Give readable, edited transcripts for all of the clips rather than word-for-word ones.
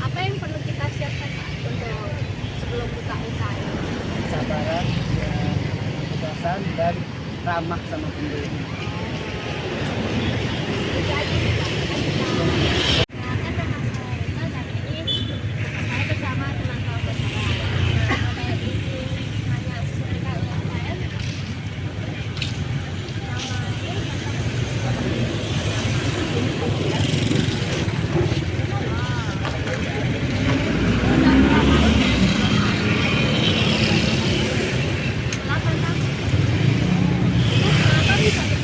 Apa yang perlu kita siapkan Pak untuk sebelum buka usaha ini? Kesabaran, ya, kepuasan dan ramah sama pembeli. Saya bersama teman-teman Kenapa bisa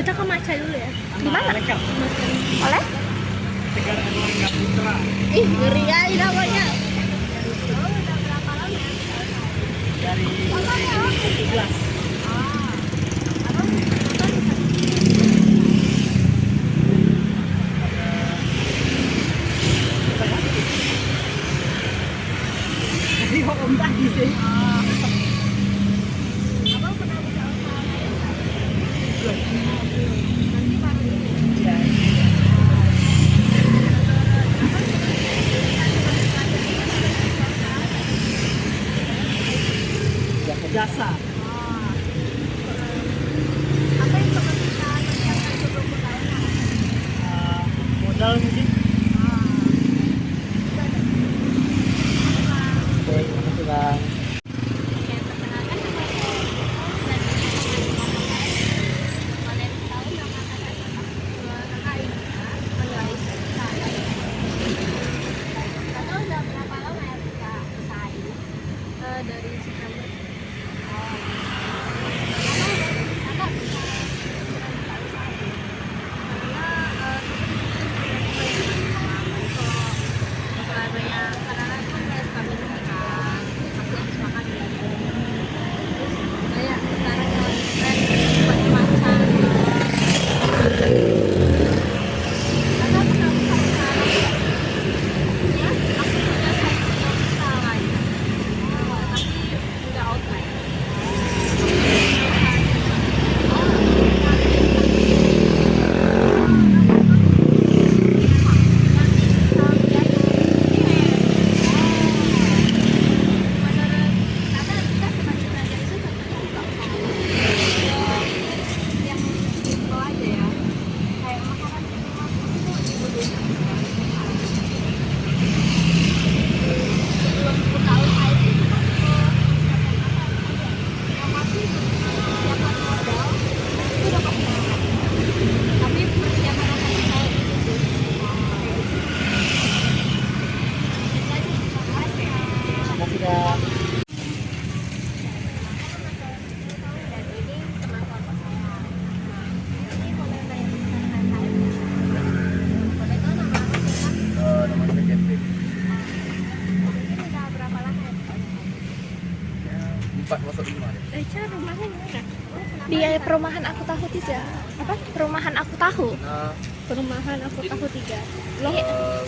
Kita ke Maca dulu ya. Di mana? Oleh? Negara Warga Putra. Ih, ngeri aja namanya. Dari 17. Jadi kok tadi sih? Abang pernah buka usaha lain nggak? Belum. Nanti baru ini. Ya. Jasa. Apa yang pernah kita persiapkan sebelum buka usaha? Modal mungkin. Oke, terima kasih Bang. Yang perkenalkan nama saya dan kalian tahu nama kakak ini menjual saya. Tahu udah berapa lama ya kita usaha ini? Dari September. Oh. Kakak bisa buka usaha ini karena Surabaya kadang-kadang kan kayak suka minum kan, aku habis makan ya. Terus kayak sekarang yang lagi tren buat macan. Kakak pernah buka usaha lain? Ya, aku punya satu usaha lain. Tapi udah outline. Tapi persiapan apa saya itu sih. Terima kasih Bang. Dan ini teman kelompok saya. Ini boleh nanya tentang saya. Boleh tahu nama apa siapa? Nama saya Kevin. Ini udah berapa lama ya? 4 masuk 5 deh. Cara rumahnya mana? Di perumahan aku tahu 3. Apa? Perumahan aku tahu. Nah, Perumahan aku tahu 3. Loh, eh,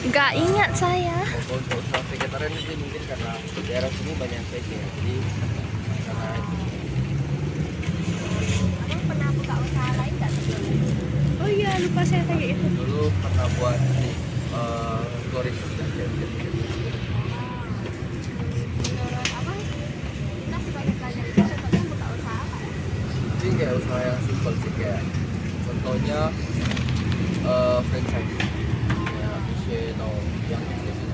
nggak ingat saya. kalau untuk usaha vegetarian itu mungkin karena daerah sini banyak veg ya, jadi karena itu Abang pernah buka usaha lain nggak sebelumnya? Oh iya, lupa saya tanya itu. dulu pernah buat ini turis dan Menurut abang, kita sebagai pelajar itu contohnya buka usaha apa ya? jadi kayak usaha yang simpel sih, kayak contohnya franchise ya, atau yang kayak gitu.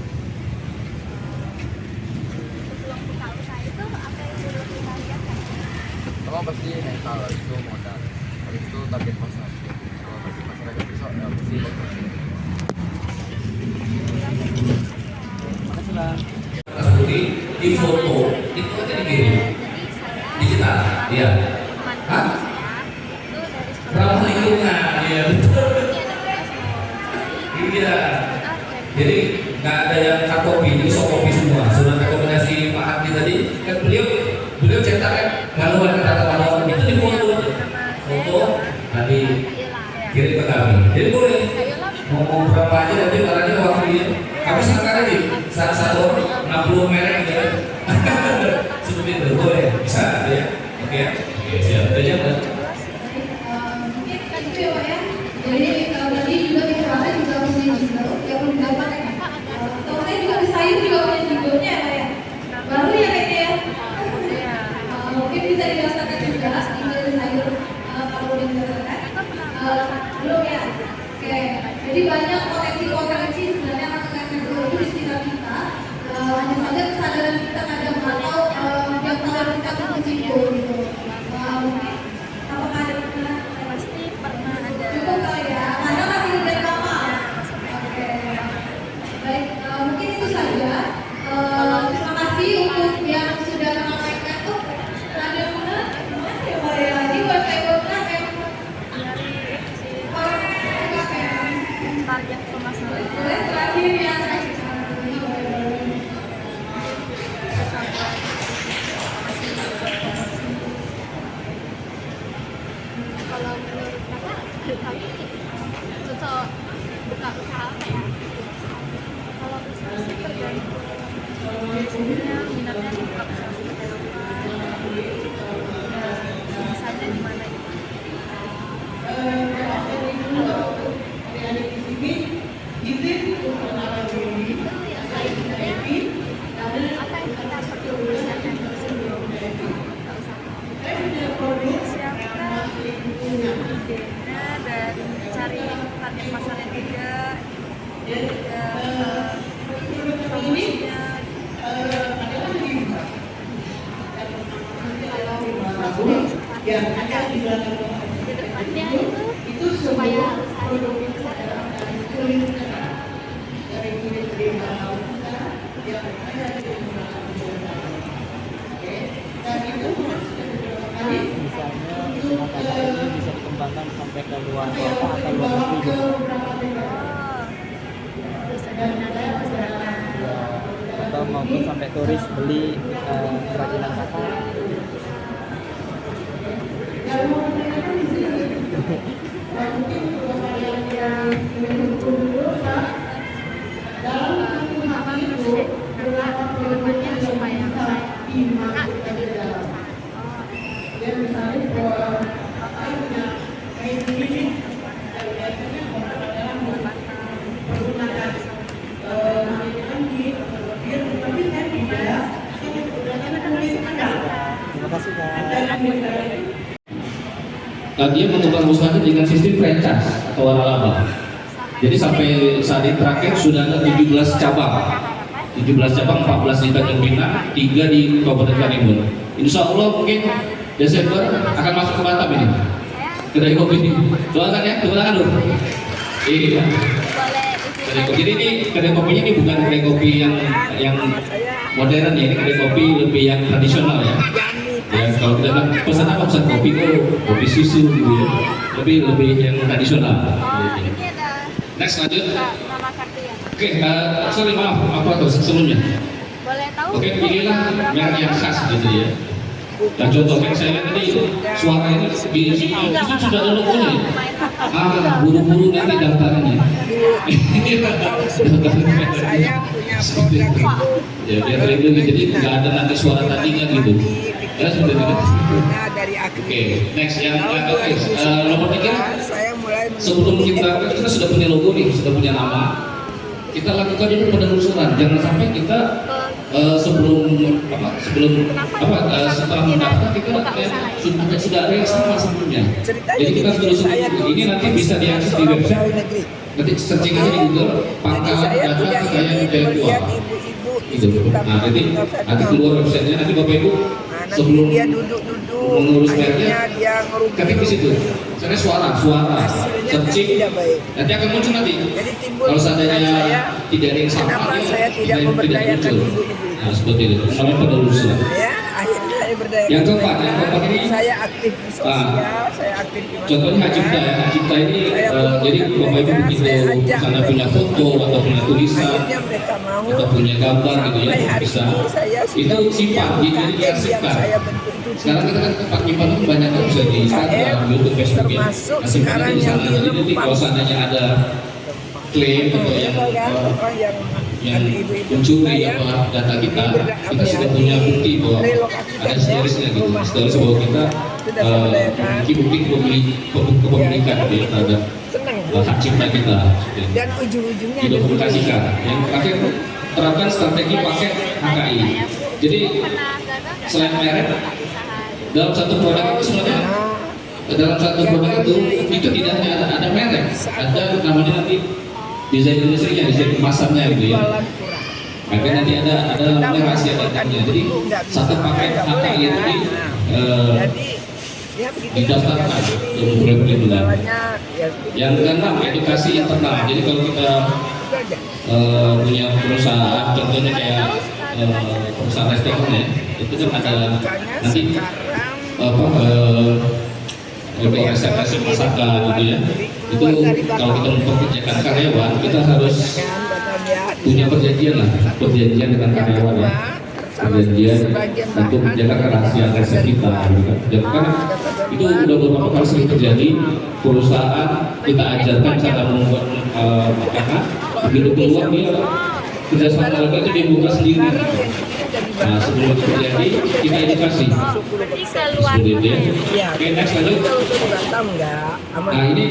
Sebelum buka usaha itu, apa yang dulu kita lihatkan? Pertama pasti mental, itu modal, habis itu target pasar. Kalau target pasar agak besar ya pasti lokasi. Terima kasih Bang. Seperti di foto itu aja dikirim Jadi saya digital, iya. teman Hah? saya itu dari sekolah. Ramah lingkungan, iya betul. Ini ada tugas mau cari Iya. sekitar Jadi nggak ada yang cut kopi, ini sok kopi semua. Surat rekomendasi Pak Hadi tadi kan beliau cetak kan manual kata itu di foto, foto tadi kirim ke kami. Jadi boleh mau berapa aja nanti barangnya waktu ini. Kami sekarang ini satu orang 60 merek gitu kan. Seperti itu boleh bisa ya. Oke ya. Oke siap. Udah jam kan? Mungkin kan itu ya Pak ya. Jadi tadi juga di Jakarta juga punya jingle yang belum dapat ya. Tahu saya juga di sayur juga punya jinglenya ya Pak ya. Baru ya kayaknya ya. Mungkin bisa dirasakan juga jingle di sayur kalau udah dirasakan. Belum ya. Oke. Jadi banyak potensi sebenarnya anak-anak teknologi di sekitar kita. Hanya saja kesadaran kita kadang atau yang tahu kita untuk situ gitu. Mungkin apakah ada pasti pernah ada. cukup kali ya, karena masih udah lama. Oke, baik, mungkin itu saja. Terima kasih untuk yang sudah menyampaikan tuh. Ada mana ya Pak ya? Ini buat saya idenya dari cari target pasarnya juga, promosinya. Kedepannya itu supaya usaha itu bisa Misalnya usaha kakak ini bisa dikembangkan sampai ke luar kota atau luar negeri gitu. bisa diminati masyarakat. Ya, atau maupun sampai turis beli kerajinan kakak. Kedepannya supaya kakak jadi usaha. Terima kasih kak. Dia mengembangkan usahanya dengan sistem franchise atau waralaba. Jadi sampai saat ini terakhir sudah ada 17 cabang. 17 cabang, 14 di Tanjung Pinang, 3 di Kabupaten Karimun. Insya Allah mungkin Desember akan masuk ke Batam ini. Kedai kopi ini. Doakan ya, doakan dulu. Iya. Kedai kopi ini kedai kopinya ini bukan kedai kopi yang modern ya, ini kedai kopi lebih yang tradisional ya. Ya kalau kita bilang pesan apa, pesan kopi kopi susu gitu ya. Lebih yang tradisional. Ini ada Next lanjut. nama kartu ya. Oke, sorry maaf apa tuh sebelumnya. Boleh tahu? Oke, pilihlah merek yang khas gitu ya. Dan contoh yang saya lihat tadi suara ini di sini itu sudah ada logonya ya. Buru-buru nanti daftarannya. Saya punya program itu Ya biar terlindungi, jadi nggak ada nanti suara tadinya gitu. Ya sudah gitu. dari Oke, akhir next yang nomor 3. saya mulai Sebelum kita sudah punya logo nih, sudah punya nama. Kita lakukan dulu penelusuran, jangan sampai kita setelah mendaftar kita sudah ada yang sama sebelumnya. Jadi kita harus telusuri dulu. Ini nanti bisa diakses di website. Nanti searching aja di Google pangkalan data kekayaan intelektual. Gitu. Nah, nanti keluar websitenya, nanti Bapak Ibu sebelum dia duduk-duduk mengurus akhirnya merknya, dia ngerugi ketik di situ. Misalnya suara, hasilnya kan searching, tidak baik. nanti akan muncul nanti. Jadi timbul Kalau seandainya saya, tidak ada yang sama, kenapa dia saya tidak memberdayakan muncul. ibu-ibu Nah, seperti itu. Namanya penelusuran. ya akhirnya saya berdayakan Yang keempat ini saya aktif di sosial saya aktif di contohnya Hajipta ya. Hajipta ini jadi Bapak Ibu begitu misalnya punya foto atau punya tulisan akhirnya mereka mau atau punya gambar gitu ya, sampai hari bisa ini saya itu sudah simpan, jadi yang diarsipkan. saya bentuk itu Sekarang kita kan tempat nyimpan itu banyak kan, bisa di Instagram, YouTube, Facebook ya. termasuk Nah, simpannya di sana. sekarang yang Nanti kalau seandainya ada klaim atau yang mencuri apa data kita sudah punya bukti bahwa ada historisnya gitu, historis bahwa kita memiliki bukti kepemilikan gitu ya, terhadap senang hak cipta kita. dan ujung-ujungnya Didokumentasikan. Yang terakhir terapkan strategi paket HKI. Jadi selain merek, dalam satu produk itu sebenarnya itu tidak hanya ada merek, ada namanya nanti desain industrinya, desain kemasannya gitu ya. Maka nanti ada namanya rahasia datanya. Jadi satu paket HKI itu didaftarkan untuk perlindungan. Yang keenam, edukasi internal. Jadi kalau kita punya perusahaan, contohnya kayak perusahaan restoran ya, itu kan ada nanti resep masakan gitu ya. Itu kalau kita mempekerjakan karyawan, kita harus punya perjanjian dengan karyawan ya. Perjanjian untuk menjaga kerahasiaan resep kita gitu kan. Karena itu udah beberapa kali sering terjadi, perusahaan kita ajarkan cara membuat makanan, begitu keluar dia kerjasama keluarga itu dibuka sendiri. Nah sebelum itu terjadi kita edukasi. Seperti itu ya. Oke, next lanjut. Nah ini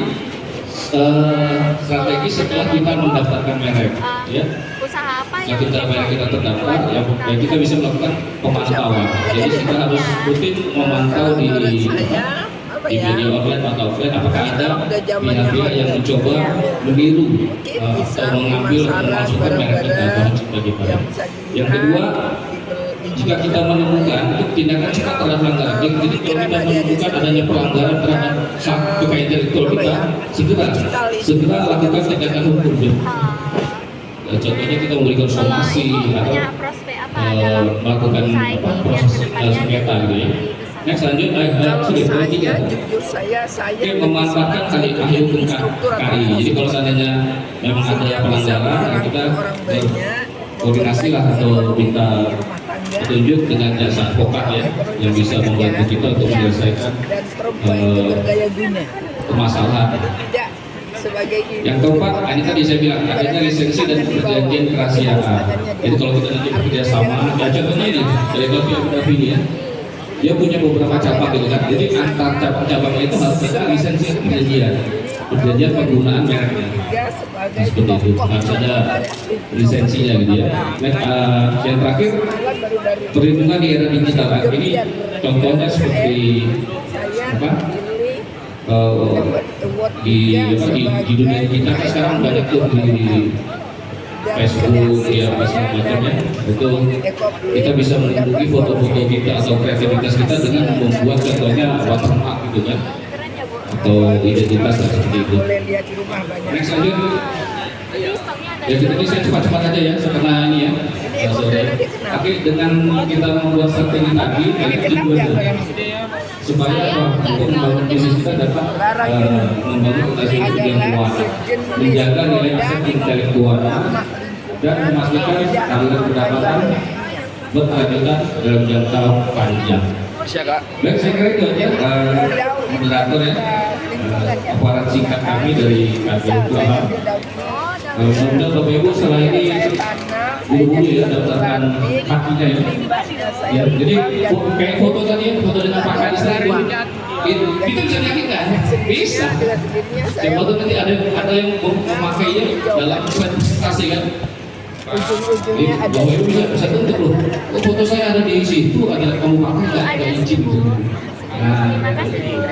strategi setelah kita mendaftarkan merek, ya. Usaha apa Setelah kita merek kita terdaftar, ya kita bisa melakukan pemantauan. Jadi kita harus rutin memantau di apa di ya? media online atau offline, apakah ada Udah zamannya pihak-pihak yang online. mencoba Iya. meniru Bisa atau mengambil pemasaran memasukkan merek kita barang-barang dan sebagainya. yang bisa dilihat, Yang kedua, jika kita menemukan itu tindakan cepat terhadap pelanggaran, jadi kalau kita menemukan adanya pelanggaran terhadap hak kekayaan intelektual kita, segera lakukan tindakan hukum. Contohnya kita memberikan somasi atau punya prospek apa dalam melakukan usaha ini biar proses kedepannya sengketa gitu ya. lebih besar. Next lanjut, kalau sudah saya tiga. jujur saya Oke, memanfaatkan ahli hukum KRI. Jadi kalau seandainya memang ada pelanggaran, kita berkoordinasi lah atau minta petunjuk dengan jasa advokat ya, yang bisa membantu kita untuk menyelesaikan dan perempuan itu berdaya guna. permasalahan. Tidak sebagai Yang keempat, ini tadi saya bilang adanya lisensi dan perjanjian kerahasiaan. Jadi kalau kita nanti bekerja sama, ya contohnya ini dari Kopi Abu Dhabi ini ya, dia punya beberapa cabang gitu kan. Jadi antar cabang-cabang itu harus ada lisensi perjanjian penggunaan mereknya. Seperti itu, harus ada lisensinya gitu ya. Yang terakhir, perlindungan di era digital. Ini contohnya seperti apa? Di dunia kita kan sekarang banyak tuh di Facebook ya apa semacamnya, itu kita bisa melindungi foto-foto kita atau kreativitas kita dengan membuat contohnya watermark gitu kan, atau identitas seperti itu. boleh lihat di rumah banyak. Next lanjut. Ya kita ini saya cepat-cepat aja ya setelah ini ya. Oke, dengan kita membuat strategi tadi, dari tujuan supaya untuk membangun bisnis kita dapat membangun hasil yang kuat, menjaga nilai aset intelektual dan memastikan aliran pendapatan berkelanjutan dalam jangka panjang. Baik, saya kira itu aja moderator ya, aparat singkat kami dari KPU Kelapa. Mudah-mudahan Bapak Ibu setelah ini buru-buru ya daftarkan kakinya ya. Ya, jadi kayak foto tadi ya, foto dengan Pak Kadis tadi itu bisa diyakinkan? Bisa. Siapa tuh nanti ada yang memakainya dalam presentasi kan? Ujung-ujungnya ada Bapak Ibu bisa tentu loh. Oh, foto saya ada di situ, ada kamu pakai nggak izin gitu. Terima kasih.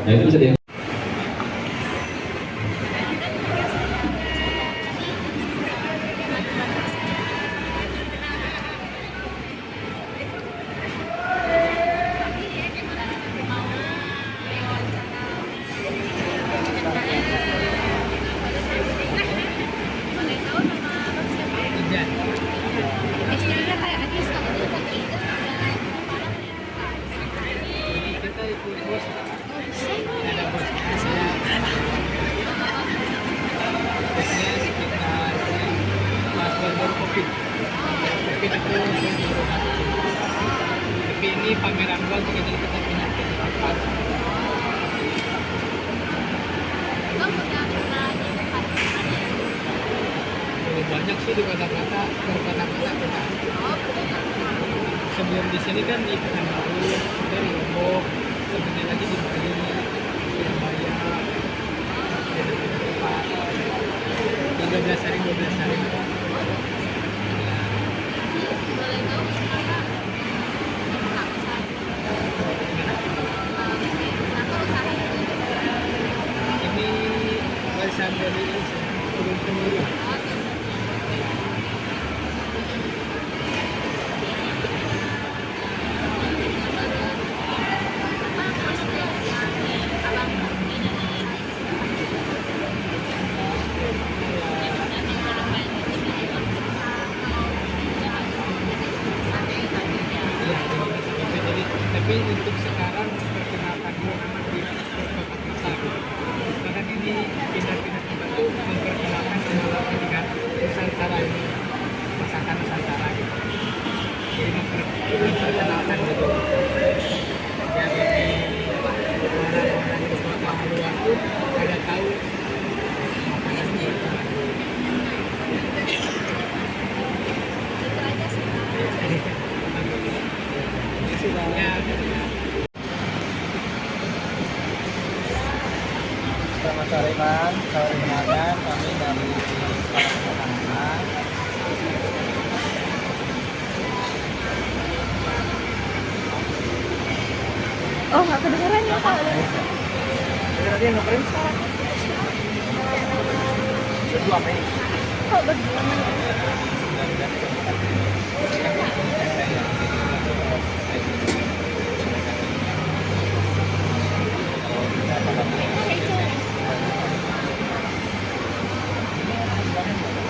Nah itu bisa dia. Istrinya kayak Agis kalau dia Tapi ini pameran gua juga jadi kita punya tempat. Banyak sih di kota-kota, berkota-kota. Sebelum di sini kan di Pekanbaru, dari Lombok, sebenarnya lagi di Bali, Surabaya, 13 hari. Ini warisan dari turun-temurun. Tapi untuk sekarang perkenalkan dulu di Kota Pasar. Karena ini pindah-pindah tempat itu memperkenalkan dengan Nusantara ini, masakan Nusantara gitu. Jadi memperkenalkan gitu. Biar lebih orang-orang di kota luar pun ada tahu makanannya. Selamat sore Bang, perkenalkan kami dari Pekanbaru. Oh, nggak kedengeran ya Kak? Tadi yang ngeprint berdua apa ini? Kok berdua?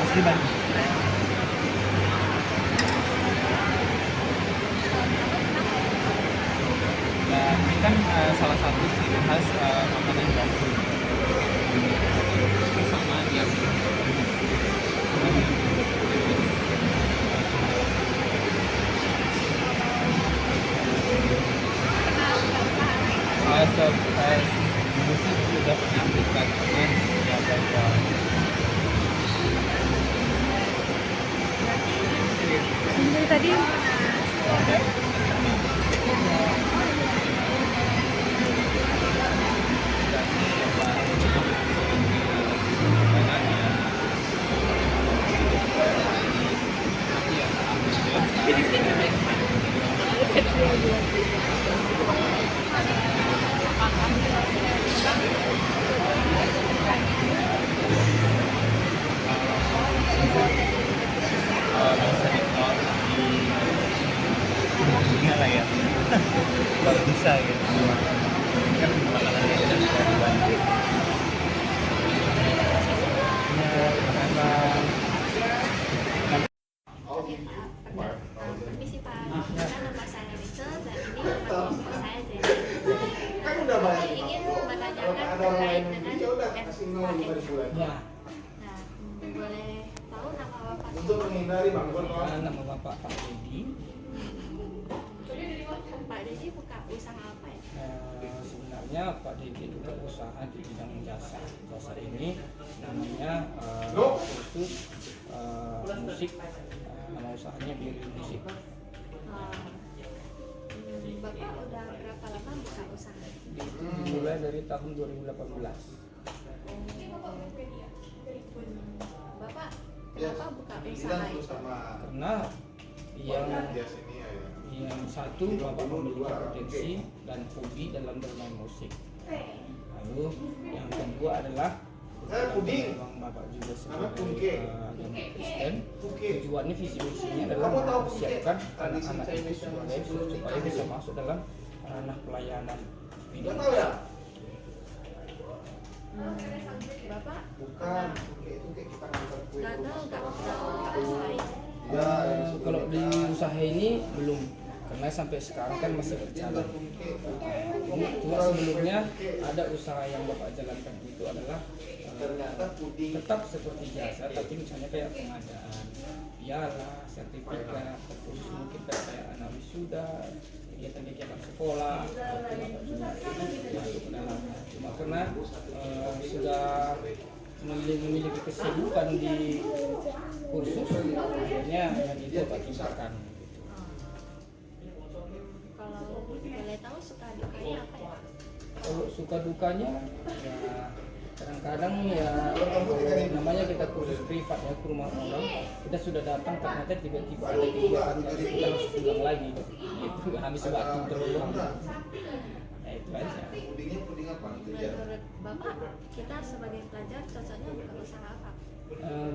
Asli Bandung. Nah, ini kan salah satu ciri khas makanan Bandung. Sama dia. As musik sudah diambilkan dengan yang bahwa Dari tadi dunia lah ya. Kalau bisa ya. Kan makanannya dari Bandung. Permisi Pak, nama saya Rachel dan ini bapak saya Jenny. Saya ingin menanyakan terkait dengan FKM. Ya, Nah, boleh tahu nama bapak? Untuk menghindari bangkuan nama Bapak Pak Dedi. Pak Dedi buka usaha apa ya? Sebenarnya Pak Dedi buka usaha di bidang jasa. Jasa ini namanya khusus musik. Nama usahanya Biru Musik. Bapak udah berapa lama buka usaha? Dimulai dari tahun 2018. Bapak kenapa buka usaha itu? Karena yang satu Bapak memiliki potensi dan hobi dalam bermain musik. Lalu yang kedua adalah memang Bapak juga sebagai agama Kristen, tujuannya visi misinya adalah mempersiapkan anak-anak itu supaya bisa masuk dalam ranah pelayanan bidang musik. Bapak Bukan, itu kayak kita ngantar kue. gagal nggak dalam usaha itu? Kalau di usaha ini belum, karena sampai sekarang kan masih berjalan. Cuma sebelumnya ada usaha yang Bapak jalankan itu adalah Ternyata puding tetap seperti jasa, tapi misalnya kayak pengadaan piala, sertifikat, terus mungkin kayak anak wisuda, kegiatan-kegiatan sekolah, itu Bapak juga masuk ke dalamnya. Cuma karena sudah memiliki kesibukan di kursus, akhirnya yang itu Bapak tinggalkan. Kalau boleh tahu suka dukanya apa ya? Kalau suka dukanya ya kadang-kadang ya namanya kita kursus privat ya ke rumah orang, kita sudah datang ternyata tiba-tiba ada kegiatan yang kita harus pulang lagi itu habis waktu terlalu lama. Nah itu aja. pudingnya puding apa? Menurut Bapak, kita sebagai pelajar cocoknya buka usaha apa?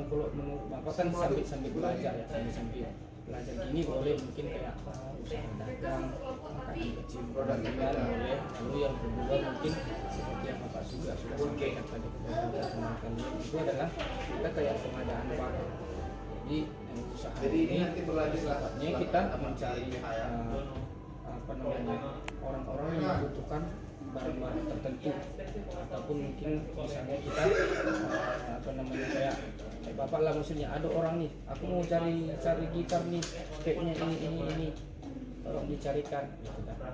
Kalau menurut Bapak kan sambil belajar ya, sambil belajar gini boleh mungkin kayak usaha dagang, makanan kecil ringan boleh. Lalu yang kedua mungkin seperti yang Bapak sudah sampaikan tadi kepada teman kalian itu adalah kita kayak pengadaan barang. Jadi usaha ini sifatnya kita mencari apa namanya orang-orang yang membutuhkan barang-barang tertentu, ataupun mungkin misalnya kita apa namanya kayak Bapak lah, maksudnya ada orang nih, aku mau cari gitar nih, speknya ini tolong dicarikan gitu kan.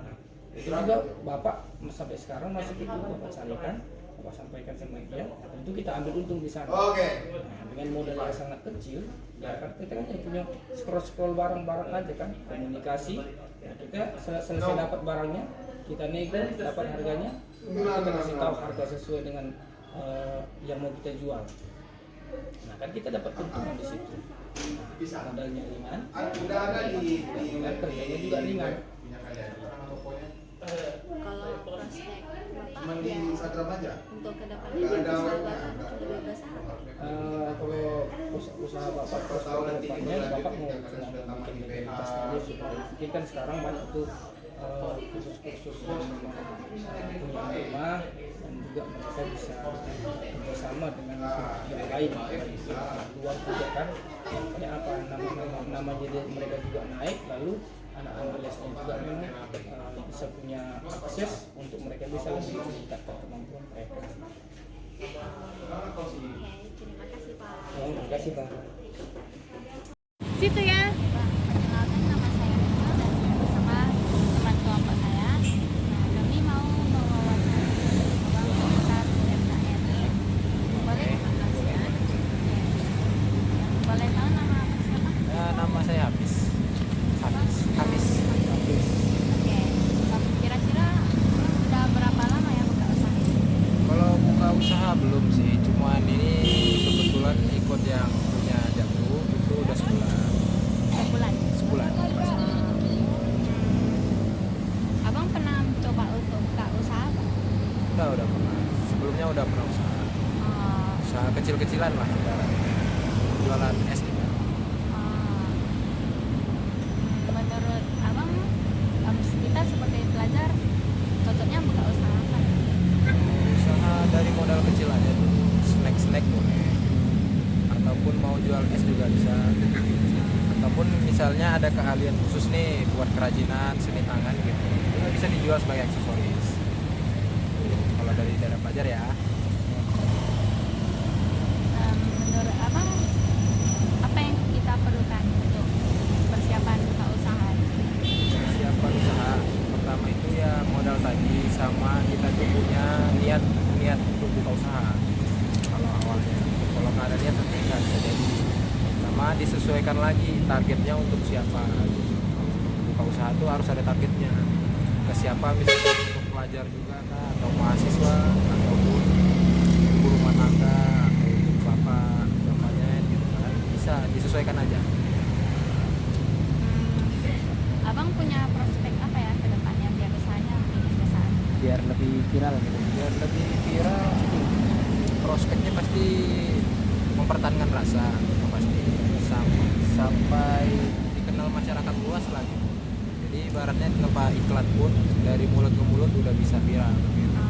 Itu juga Bapak sampai sekarang masih itu Bapak carikan, Bapak sampaikan sama dia, tentu kita ambil untung di sana. Nah, dengan modal yang sangat kecil, ya kan kita kan punya scroll barang-barang aja kan, komunikasi, ya kita selesai dapat barangnya, kita nego, dapat harganya, kita kasih tahu harga sesuai dengan yang mau kita jual. Nah kan kita dapat keuntungan di situ. Nah, modalnya ringan, kerjanya juga ringan. Kalau untuk kedepannya biar usaha Bapak lebih besar. Kalau usaha Bapak terus ke depannya, Bapak mau cuma bikin legalitas aja supaya mungkin kan sekarang banyak tuh kursus-kursus yang memang punya rumah dan juga mereka bisa bersama dengan yang lain gitu. Luar juga kan, makanya apa nama jadi mereka juga naik, lalu anak-anak lesnya juga memang bisa punya akses untuk mereka bisa lebih meningkatkan kemampuan mereka. Oke, terima kasih Pak. Terima kasih Pak. Situ ya. Pak, perkenalkan nama saya Rachel dan saya bersama teman kelompok saya. Nah, kami mau mewawancara seputar UMKM. Boleh? Ya. Boleh tahu nama siapa? Nama saya Hafiz. Hafiz. Oke. Kira-kira udah berapa lama ya buka usaha ini? Kalau buka usaha belum sih, cuman ini kebetulan ikut yang punya Jakpro itu udah sebulan. Sebulan. Sebulan. Abang pernah coba untuk buka usaha Pak? Udah pernah. Sebelumnya udah pernah usaha. Oh, Usaha kecil-kecilan lah, jualan es gitu. oh. Menurut abang, kita sebagai pelajar cocoknya buka usaha apa? Usaha dari modal kecil aja tuh, snack boleh, ataupun mau jual es juga bisa, ataupun misalnya ada keahlian khusus nih buat kerajinan seni tangan gitu, itu bisa dijual sebagai aksesoris. Kalau dari daerah pelajar ya. Menurut abang, apa yang kita perlukan untuk persiapan buka usaha? Persiapan usaha pertama itu ya modal tadi, sama kita tuh punya niat untuk buka usaha. Kalau awalnya, kalau nggak ada niat nanti nggak bisa jadi. Sama disesuaikan lagi targetnya untuk siapa. Buka usaha tuh harus ada targetnya. Ke siapa, misalnya untuk pelajar juga kah, atau mahasiswa, ataupun ibu rumah tangga, atau untuk bapaknya gitu kan. Bisa disesuaikan aja. Abang punya prospek apa ya ke depannya biar usahanya lebih besar? Biar lebih viral gitu. Biar lebih viral, prospeknya pasti mempertahankan rasa, itu pasti sampai dikenal masyarakat luas lah gitu. Jadi ibaratnya tanpa iklan pun dari mulut ke mulut udah bisa viral. Terima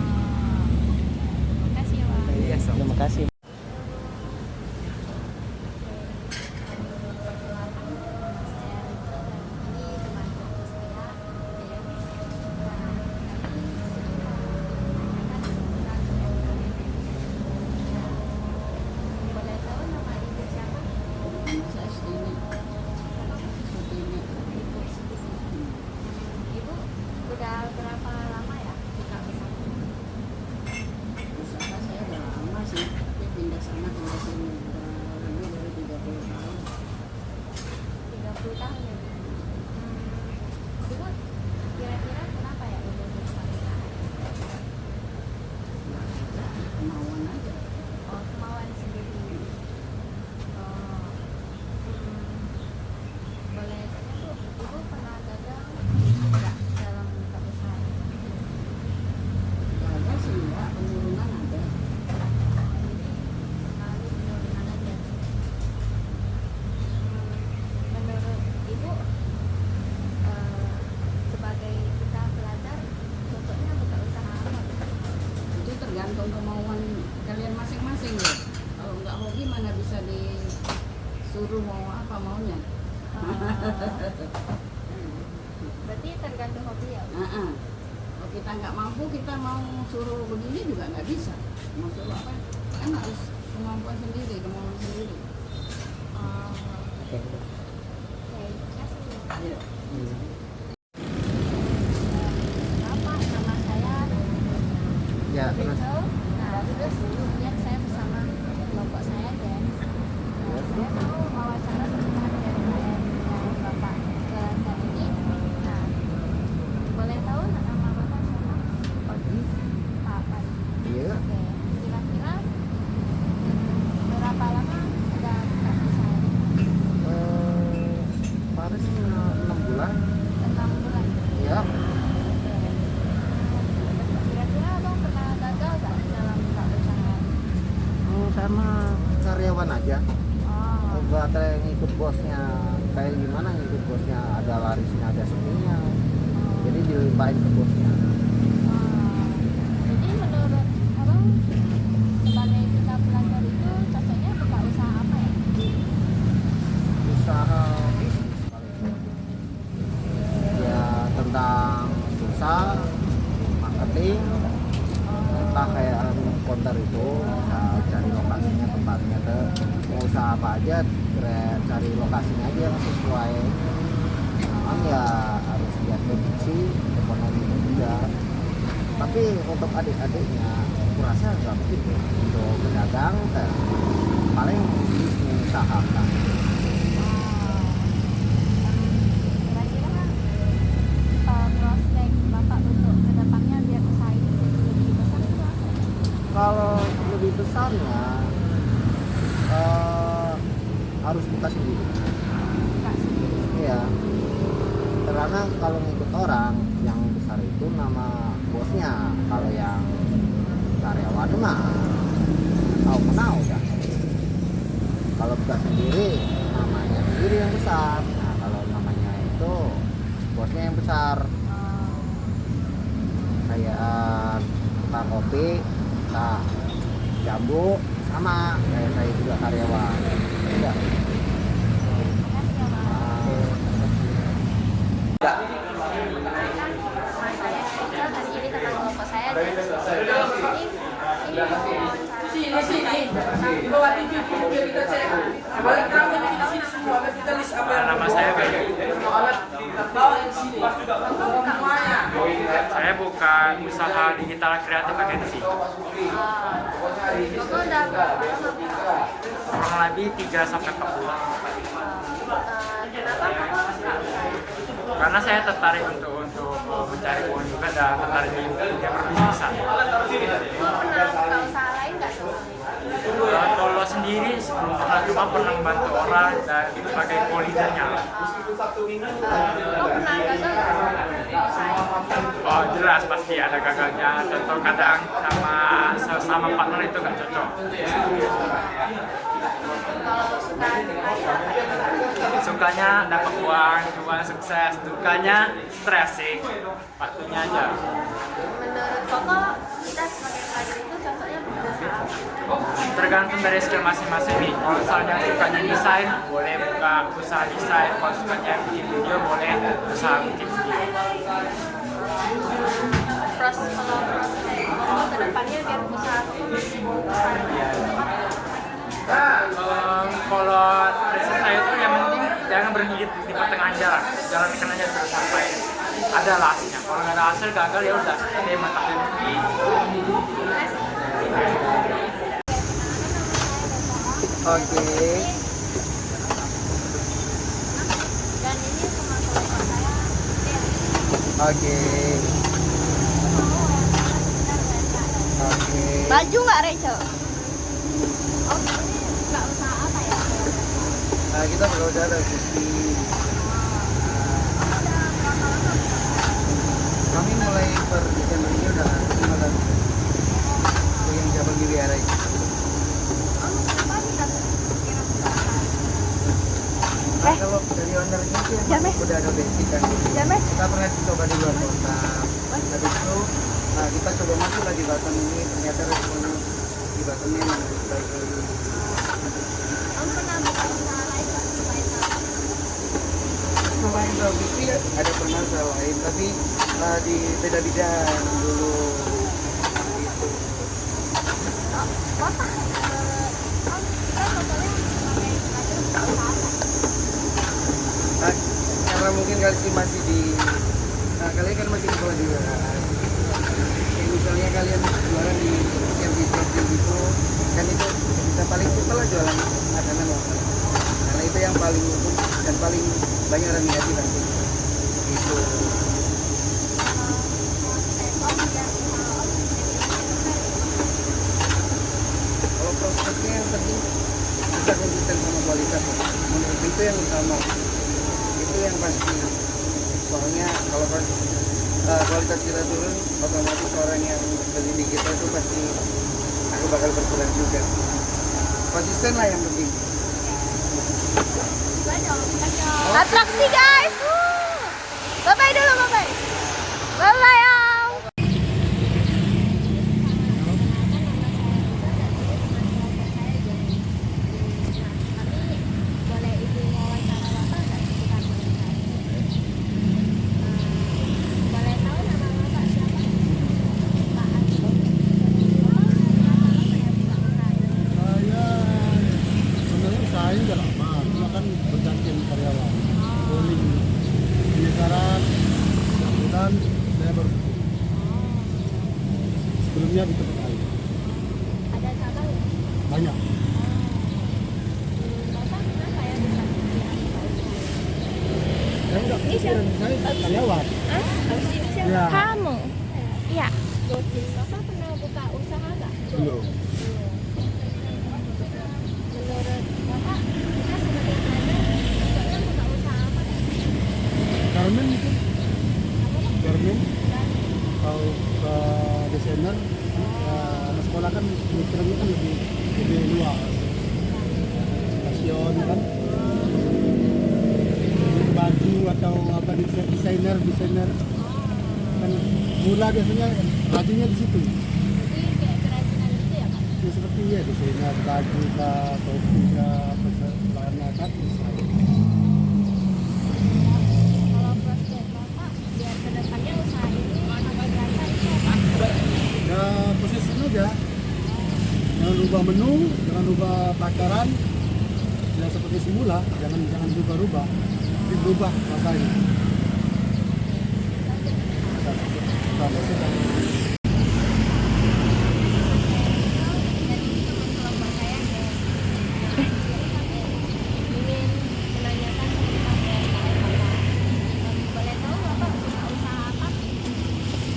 kasih Pak. Iya, Terima kasih. Boleh tahu nama ibu siapa? Ibu udah berapa lama ya buka usaha? Usaha saya udah lama sih, tapi pindah sana pindah sini udah lebih dari 30 tahun. 30 tahun ya Bu? Ibu kira-kira kenapa ya ibu buka usaha? Kemauan aja. Oh, kemauan sendiri. Oh. Boleh tanya Bu, ibu pernah gagal nggak dalam buka usaha? Gagal sih enggak, penurunan ada. Jadi sekali penurunan aja. Menurut ibu sebagai kita pelajar cocoknya buka usaha apa? Itu tergantung kemauan kalian masing-masing ya. Kalau nggak hobi mana bisa disuruh mau apa maunya. Berarti tergantung hobi ya Bu? Kalau kita nggak mampu, kita mau suruh begini juga nggak bisa. Mau suruh apa? Kan harus kemampuan sendiri, kemauan sendiri. Oke, terima kasih Bu. Iya. Apa nama saya? Ya, Rachel. Nah, terus kemudian saya bersama kelompok saya dan saya mau wawancara seputar UMKM yang Bapak jalankan ini. Nah, boleh tahu nama Bapak siapa? Pak Padi. Iya. Oke, kira-kira berapa lama udah buka usaha ini? Paling 6 bulan. 6 bulan. Ya. Kira-kira abang pernah gagal nggak aja. Oh. Baterai ngikut bosnya, kayak gimana ngikut bosnya, ada larisnya ada sepinya, jadi dilimpahin ke bosnya. Jadi menurut abang sebagai kita pelajar itu cocoknya buka usaha apa ya? Usaha bisnis ya, tentang usaha marketing, entah kayak konter itu, usaha cari lokasinya, tempatnya tuh mau usaha apa aja, cari lokasinya aja yang sesuai. Memang ya harus lihat kondisi ekonomi juga, tapi untuk adik-adiknya aku rasa nggak begitu. Untuk pedagang paling bisnis usaha kan. Kira-kira prospek bapak untuk kedepannya biar usaha ini jadi lebih besar itu apa? Kalau lebih besarnya harus buka sendiri. Buka sendiri. Iya. Karena kalau ngikut orang yang besar itu nama bosnya, kalau yang karyawan mah tahu kenal udah. Kalau buka sendiri namanya sendiri yang besar. Nah kalau namanya itu bosnya yang besar. Kayak kita kopi, kita jambu, sama kayak saya juga karyawan. Udah. Nama saya Saya buka usaha digital kreatif agensi. Kurang lebih 3 sampai 4 bulan. Karena saya tertarik untuk mencari uang juga dan tertarik di dunia perbisnisan. Pernah buka usaha lain nggak? Kalau sendiri sebelum cuma pernah membantu orang dan sebagai co-leadernya. Pernah gagal nggak? Oh jelas pasti ada gagalnya. Contoh kadang sama partner itu nggak cocok. Kalau suka dukanya apa? Sukanya dapat uang sukses, dukanya stres sih. Waktunya aja. Menurut Koko, kita sebagai pelajar itu cocoknya buka usaha apa? Tergantung dari skill masing-masing nih. Kalau misalnya sukanya desain, boleh buka usaha desain. Kalau sukanya bikin video, boleh usaha bikin video. Kalau prospek Koko ke depannya biar usaha Kalau prinsip saya itu yang penting jangan berhenti di pertengahan jalan. Jalankan aja terus sampai ada hasilnya. Kalau nggak ada hasil gagal ya udah, terima takdir. Oke. dan ini sama kelompok saya Oke. Oke. Baju nggak Rachel? oh ini buka usaha apa ya? Nah, kita perlu ada Gusti. Kami mulai per Desember ini udah 5 tahun. Itu yang cabang di Biara itu. Apa kita kira buka usaha? Nah, kalau dari ownernya sih emang udah ada basic kan. Kita pernah coba di luar kota. Habis itu kita coba masuk lagi di Batam ini, ternyata responnya di Batam ini memang baik. Om pernah buka usaha lain nggak selain tahu? Selain tahu itu ya ada pernah usaha lain, tapi di beda bidang dulu. Gitu. Bapak, Om kita cocoknya sebagai pelajar buka usaha apa? Nah, karena mungkin kalian masih di kalian kan masih sekolah juga kan. Kayak misalnya kalian jualan di camping gitu kan, itu bisa paling simpel lah jualan makanan lokal, karena itu yang paling untung dan paling banyak orang minati nanti itu. Kalau prospeknya yang penting kita konsisten sama kualitas ya. Menurut itu yang utama, itu yang pasti. Soalnya kalau kualitas kita turun, otomatis orang yang beli di kita itu pasti aku bakal berkurang juga. konsisten lah yang penting. Atraksi guys. Bye bye dulu, bye bye. Bye bye ya. Boleh ibu wawancara bapak nggak seputar mereka? Boleh tahu nama bapak siapa? Pak Adi. Sebenarnya saya udah lama, cuma kan bergantian karyawan. Bowling ini sekarang dan saya baru sebelumnya di tempat lain Ada cabang nggak? banyak. Bapak kenapa ya bisa jadi adik? Saya udah saya karyawan. Ya. Kamu. Iya. Bapak pernah buka usaha nggak? Belum. Menurut bapak, kita sebagai trainer cocoknya buka usaha apa? Garmen itu. Garmen. Kalau ke desainer, anak sekolah kan mikirnya kan lebih luas. Fashion kan. Baju atau apa desainer kan mula biasanya bajunya di situ. Jadi kayak kerajinan gitu ya Pak? Ya seperti ya desainer baju kah, topi kah, celana kan bisa. Kalau prospek bapak biar kedepannya usaha ini seperti apa itu apa? Ya konsisten aja. Jangan rubah menu, jangan rubah takaran. Ya seperti semula, jangan rubah-rubah. Tapi berubah rasanya. Jadi teman kelompok saya ingin menanyakan seputar UMKM bapak. Boleh tahu bapak buka usaha apa?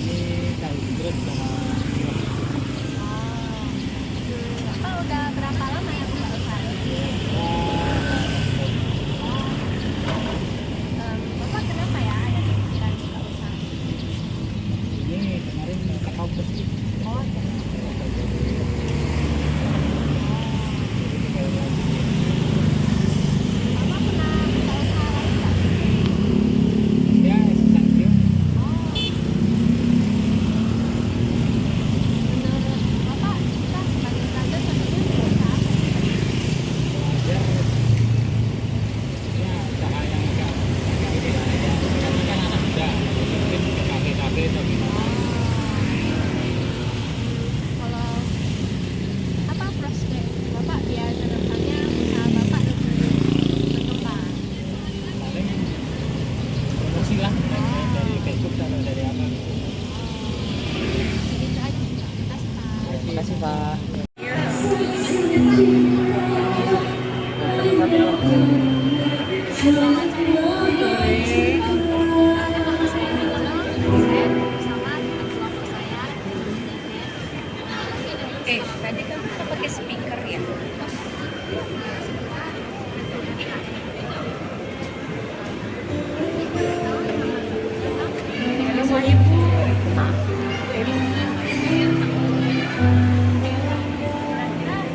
Ini tahu terus sama Bapak udah berapa lama ya buka usaha ini? Bapak kenapa ya ada kepikiran buka usaha? ini kemarin tak tahu pasti. Oh, Bapak pernah buka usaha lain nggak? Ya, sanksi. Menurut Bapak, kita sebagai trader cocoknya buka usaha apa? Ya, ya usaha yang agak ini aja. Karena kan anak muda, mungkin ke kafe-kafe atau gimana. Kalau apa prospek Bapak biar kedepannya usaha Bapak lebih berkembang? Paling promosi lah dari Facebook atau dari apa. Jadi itu aja. Terima kasih Pak. Terima kasih Pak. Tadi kan kita pakai speaker ya.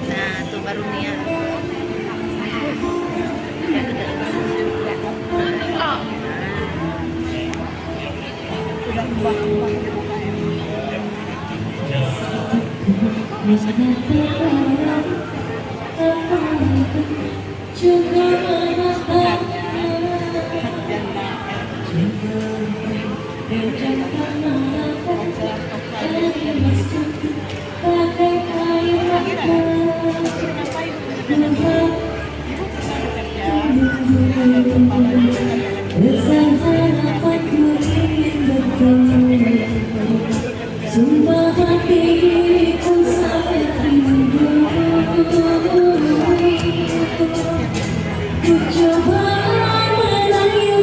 Nah, tuh baru niat. Sumpah hati diriku sangat rindu. Ku coba merayu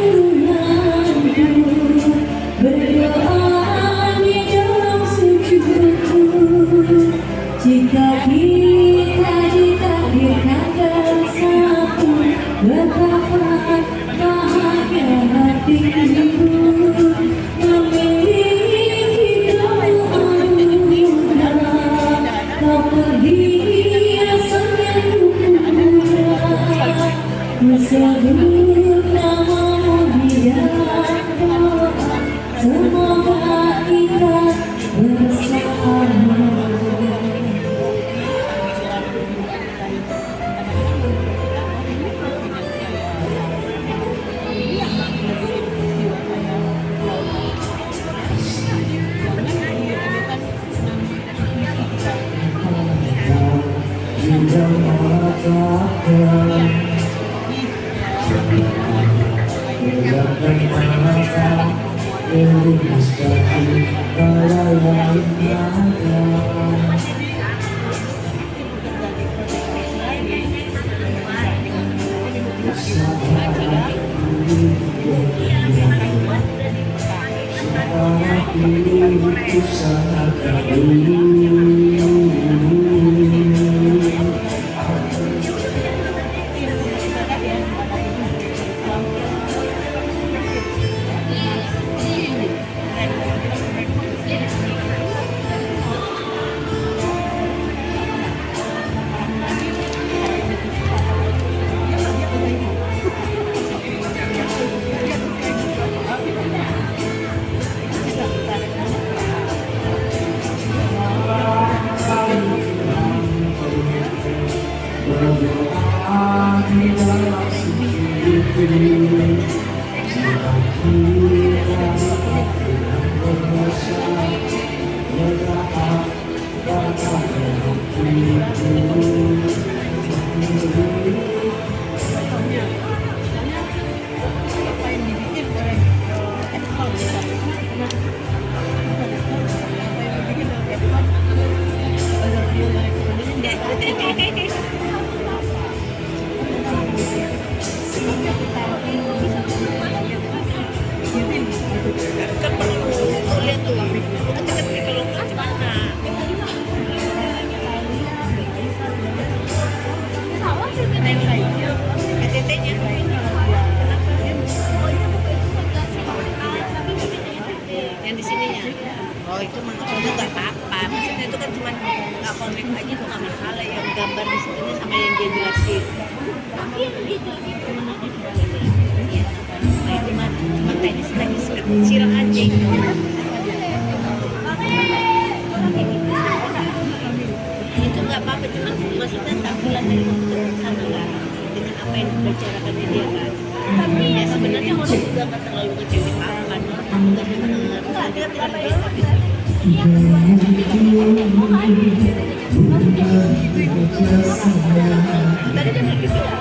Tuhanku. Yang di sininya. Oh itu nggak apa-apa. Maksudnya itu kan cuma nggak connect aja itu nggak masalah. Yang gambar di situ sama yang dia jelasin. Tapi yang dia jelasin cuma ada di sini. Iya. Nah itu cuma teknis kecil aja. Itu nggak apa-apa. Cuma maksudnya tampilan dari komputer sana lah dengan apa yang dibicarakan dia kan. Tapi ya sebenarnya orang juga nggak terlalu kecewa apa-apa. Nggak benar. Nanti kan tidak bisa. Tadi dia begitu ya.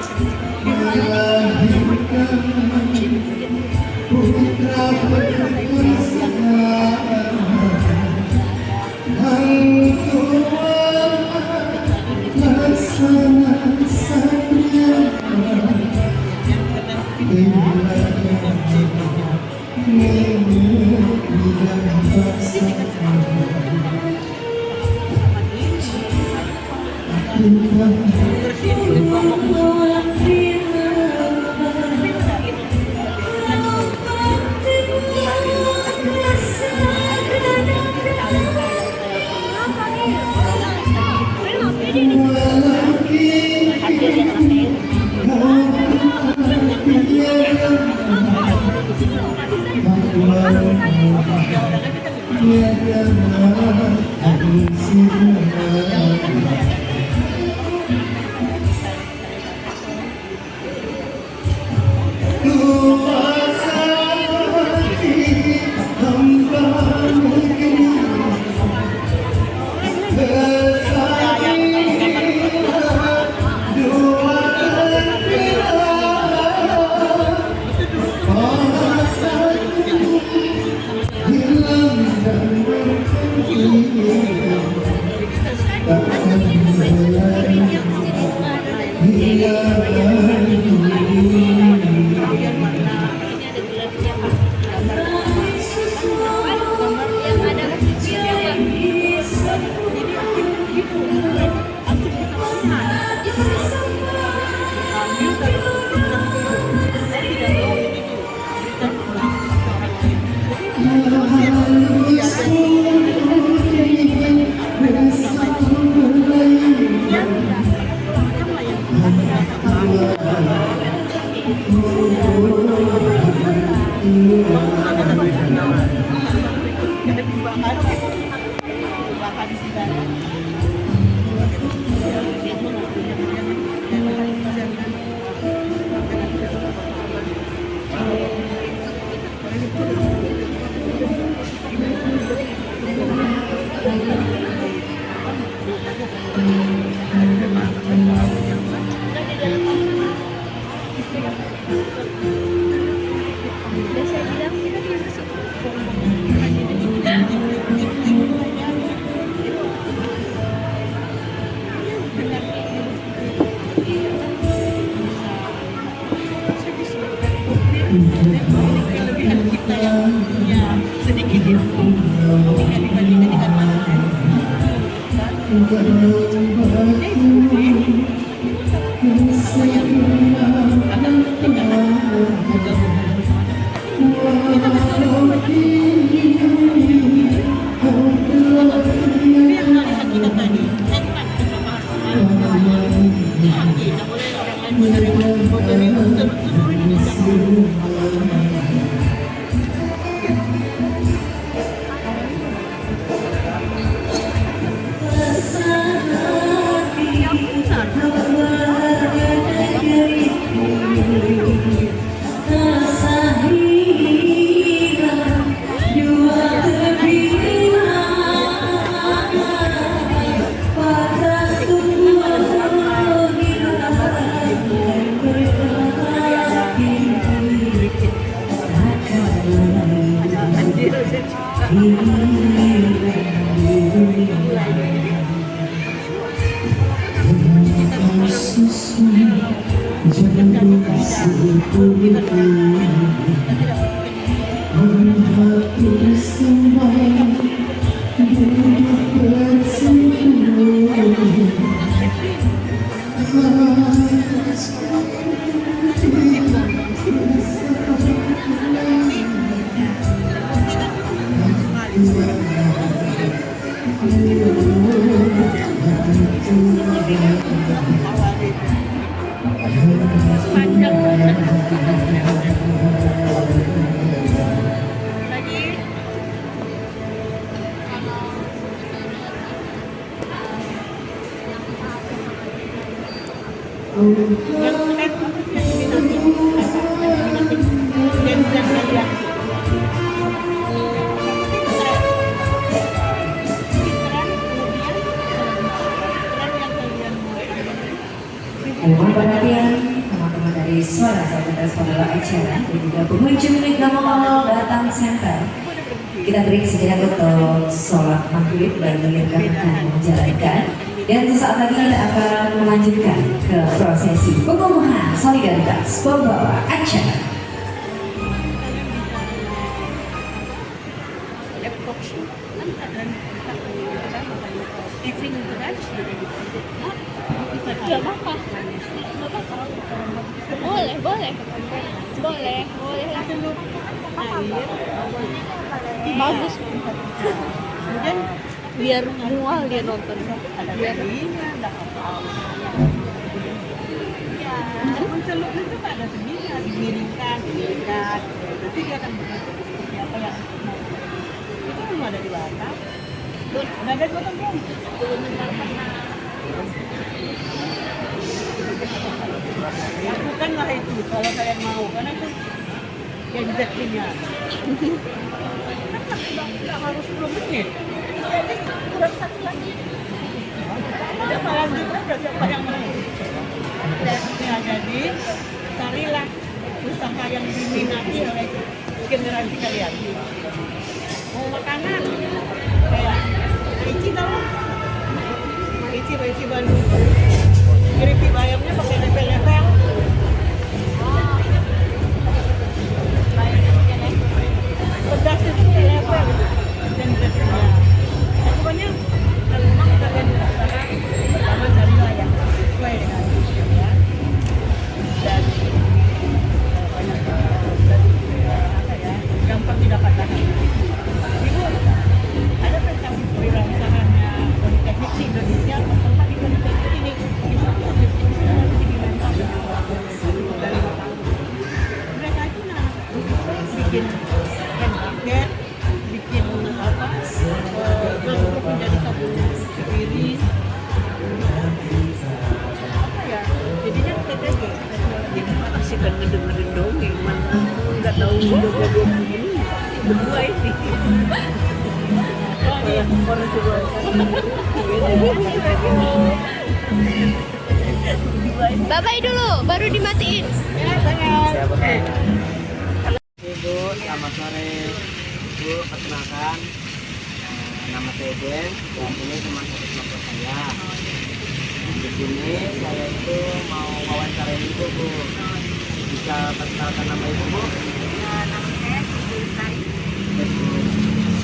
Udah saya bilang kita masuk. Mohon perhatian teman-teman dari Suara Saudara acara dan juga pengunjung Gamal Batam Center. Kita break sejenak untuk sholat maghrib dan kita akan menjalankan. Dan sesaat lagi kita akan melanjutkan ke prosesi pengukuhan solidaritas pembawa acara. Boleh lah. Bagus. Kemudian Biar mual dia nonton. biar mencelup itu tak ada sendirinya, dimiringkan, berarti dia akan begitu seperti apa yang itu belum ada di Batam. Udah ada di Batam belum? Lakukanlah itu kalau kalian mau, karena itu yang rezekinya. Tidak harus 10 menit. Jadi kurang satu lagi. Siapa lanjutkan siapa yang mau? Ya, jadi carilah usaha yang diminati oleh generasi kalian. Mau makanan kayak Ici tahu? Ici Bandung. Keripik ayamnya pakai lepel-lepel. Pedas itu lepel dan pedasnya. Pokoknya kalau memang kalian usaha, pertama carilah yang sesuai dengan ya. Dan banyak apa ya, gampang didapatkan. Ibu, ada wirausahanya Politeknik di Indonesia, tempat di Politeknik ini. Mereka itu bikin handbag, bikin apa, untuk menjadi sabun piring, apa ya, jadinya TTG. Jadi masih kan ngedengerin dongeng, mana nggak tahu udah ini berdua ini. Orang coba Bye-bye dulu, baru dimatiin. Ibu, selamat sore. Ibu, perkenalkan, nama saya Ben. Dan ini teman satu kelompok saya. Di sini saya itu mau wawancara ibu, Bu. Bisa perkenalkan nama ibu, Bu? Nama saya Ibu Lestari.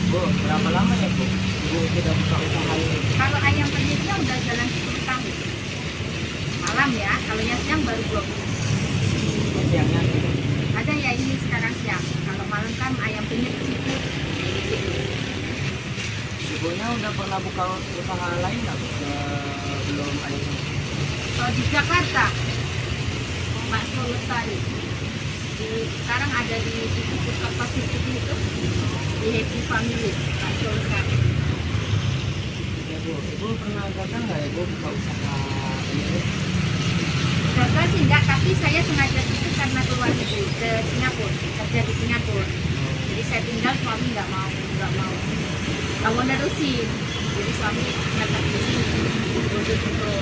Bu, berapa lama ya, Bu? Ibu sudah buka usaha ini? Kalau ayam penyet jam ya. Kalau yang siang baru 20. Siangnya gitu. Ada ya ini sekarang siang. Kalau malam kan ayam penyet seafood. Ibunya udah pernah buka usaha lain nggak? Belum ada. Kalau di Jakarta, bakso Lestari. Sekarang ada di situ Pusat Pasifik itu, di Happy Family, bakso Lestari. Ya Bu, Ibu pernah gagal nggak ya Bu buka usaha ini? Gagal sih enggak, tapi saya sengaja itu karena keluar negeri ke Singapura, kerja di Singapura. Jadi saya tinggal, suami nggak mau nerusin. Jadi suami datang di sini khusus untuk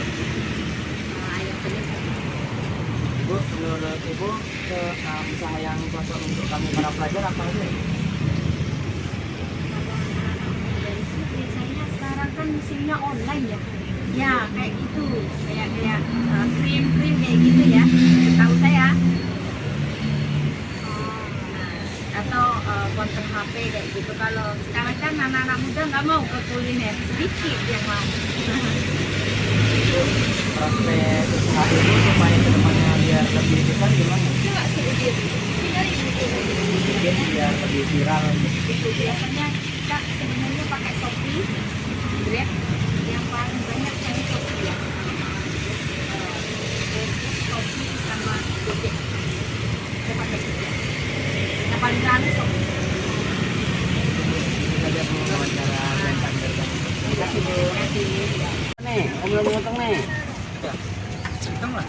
ayam penyet. Ibu, menurut Ibu usaha yang cocok untuk kami para pelajar apa aja? Biasanya sekarang kan musimnya online ya. Ya kayak gitu, kayak krim kayak gitu ya. Tahu saya. Atau konten HP kayak gitu. Kalau sekarang kan anak-anak muda nggak mau ke kuliner, sedikit yang mau. Prospek usaha Ibu supaya kedepannya biar lebih besar gimana? Mungkin biar lebih viral. Itu biasanya kita sebenarnya pakai Shopee, Grab, yang paling banyak saya Shopee ya. Shopee sama Gojek. Saya pakai Gojek. Yang paling rame Shopee. Kita lihat wawancara dan tanya. Terima kasih Bu. Nih, Om mau potong nih. Potong lah.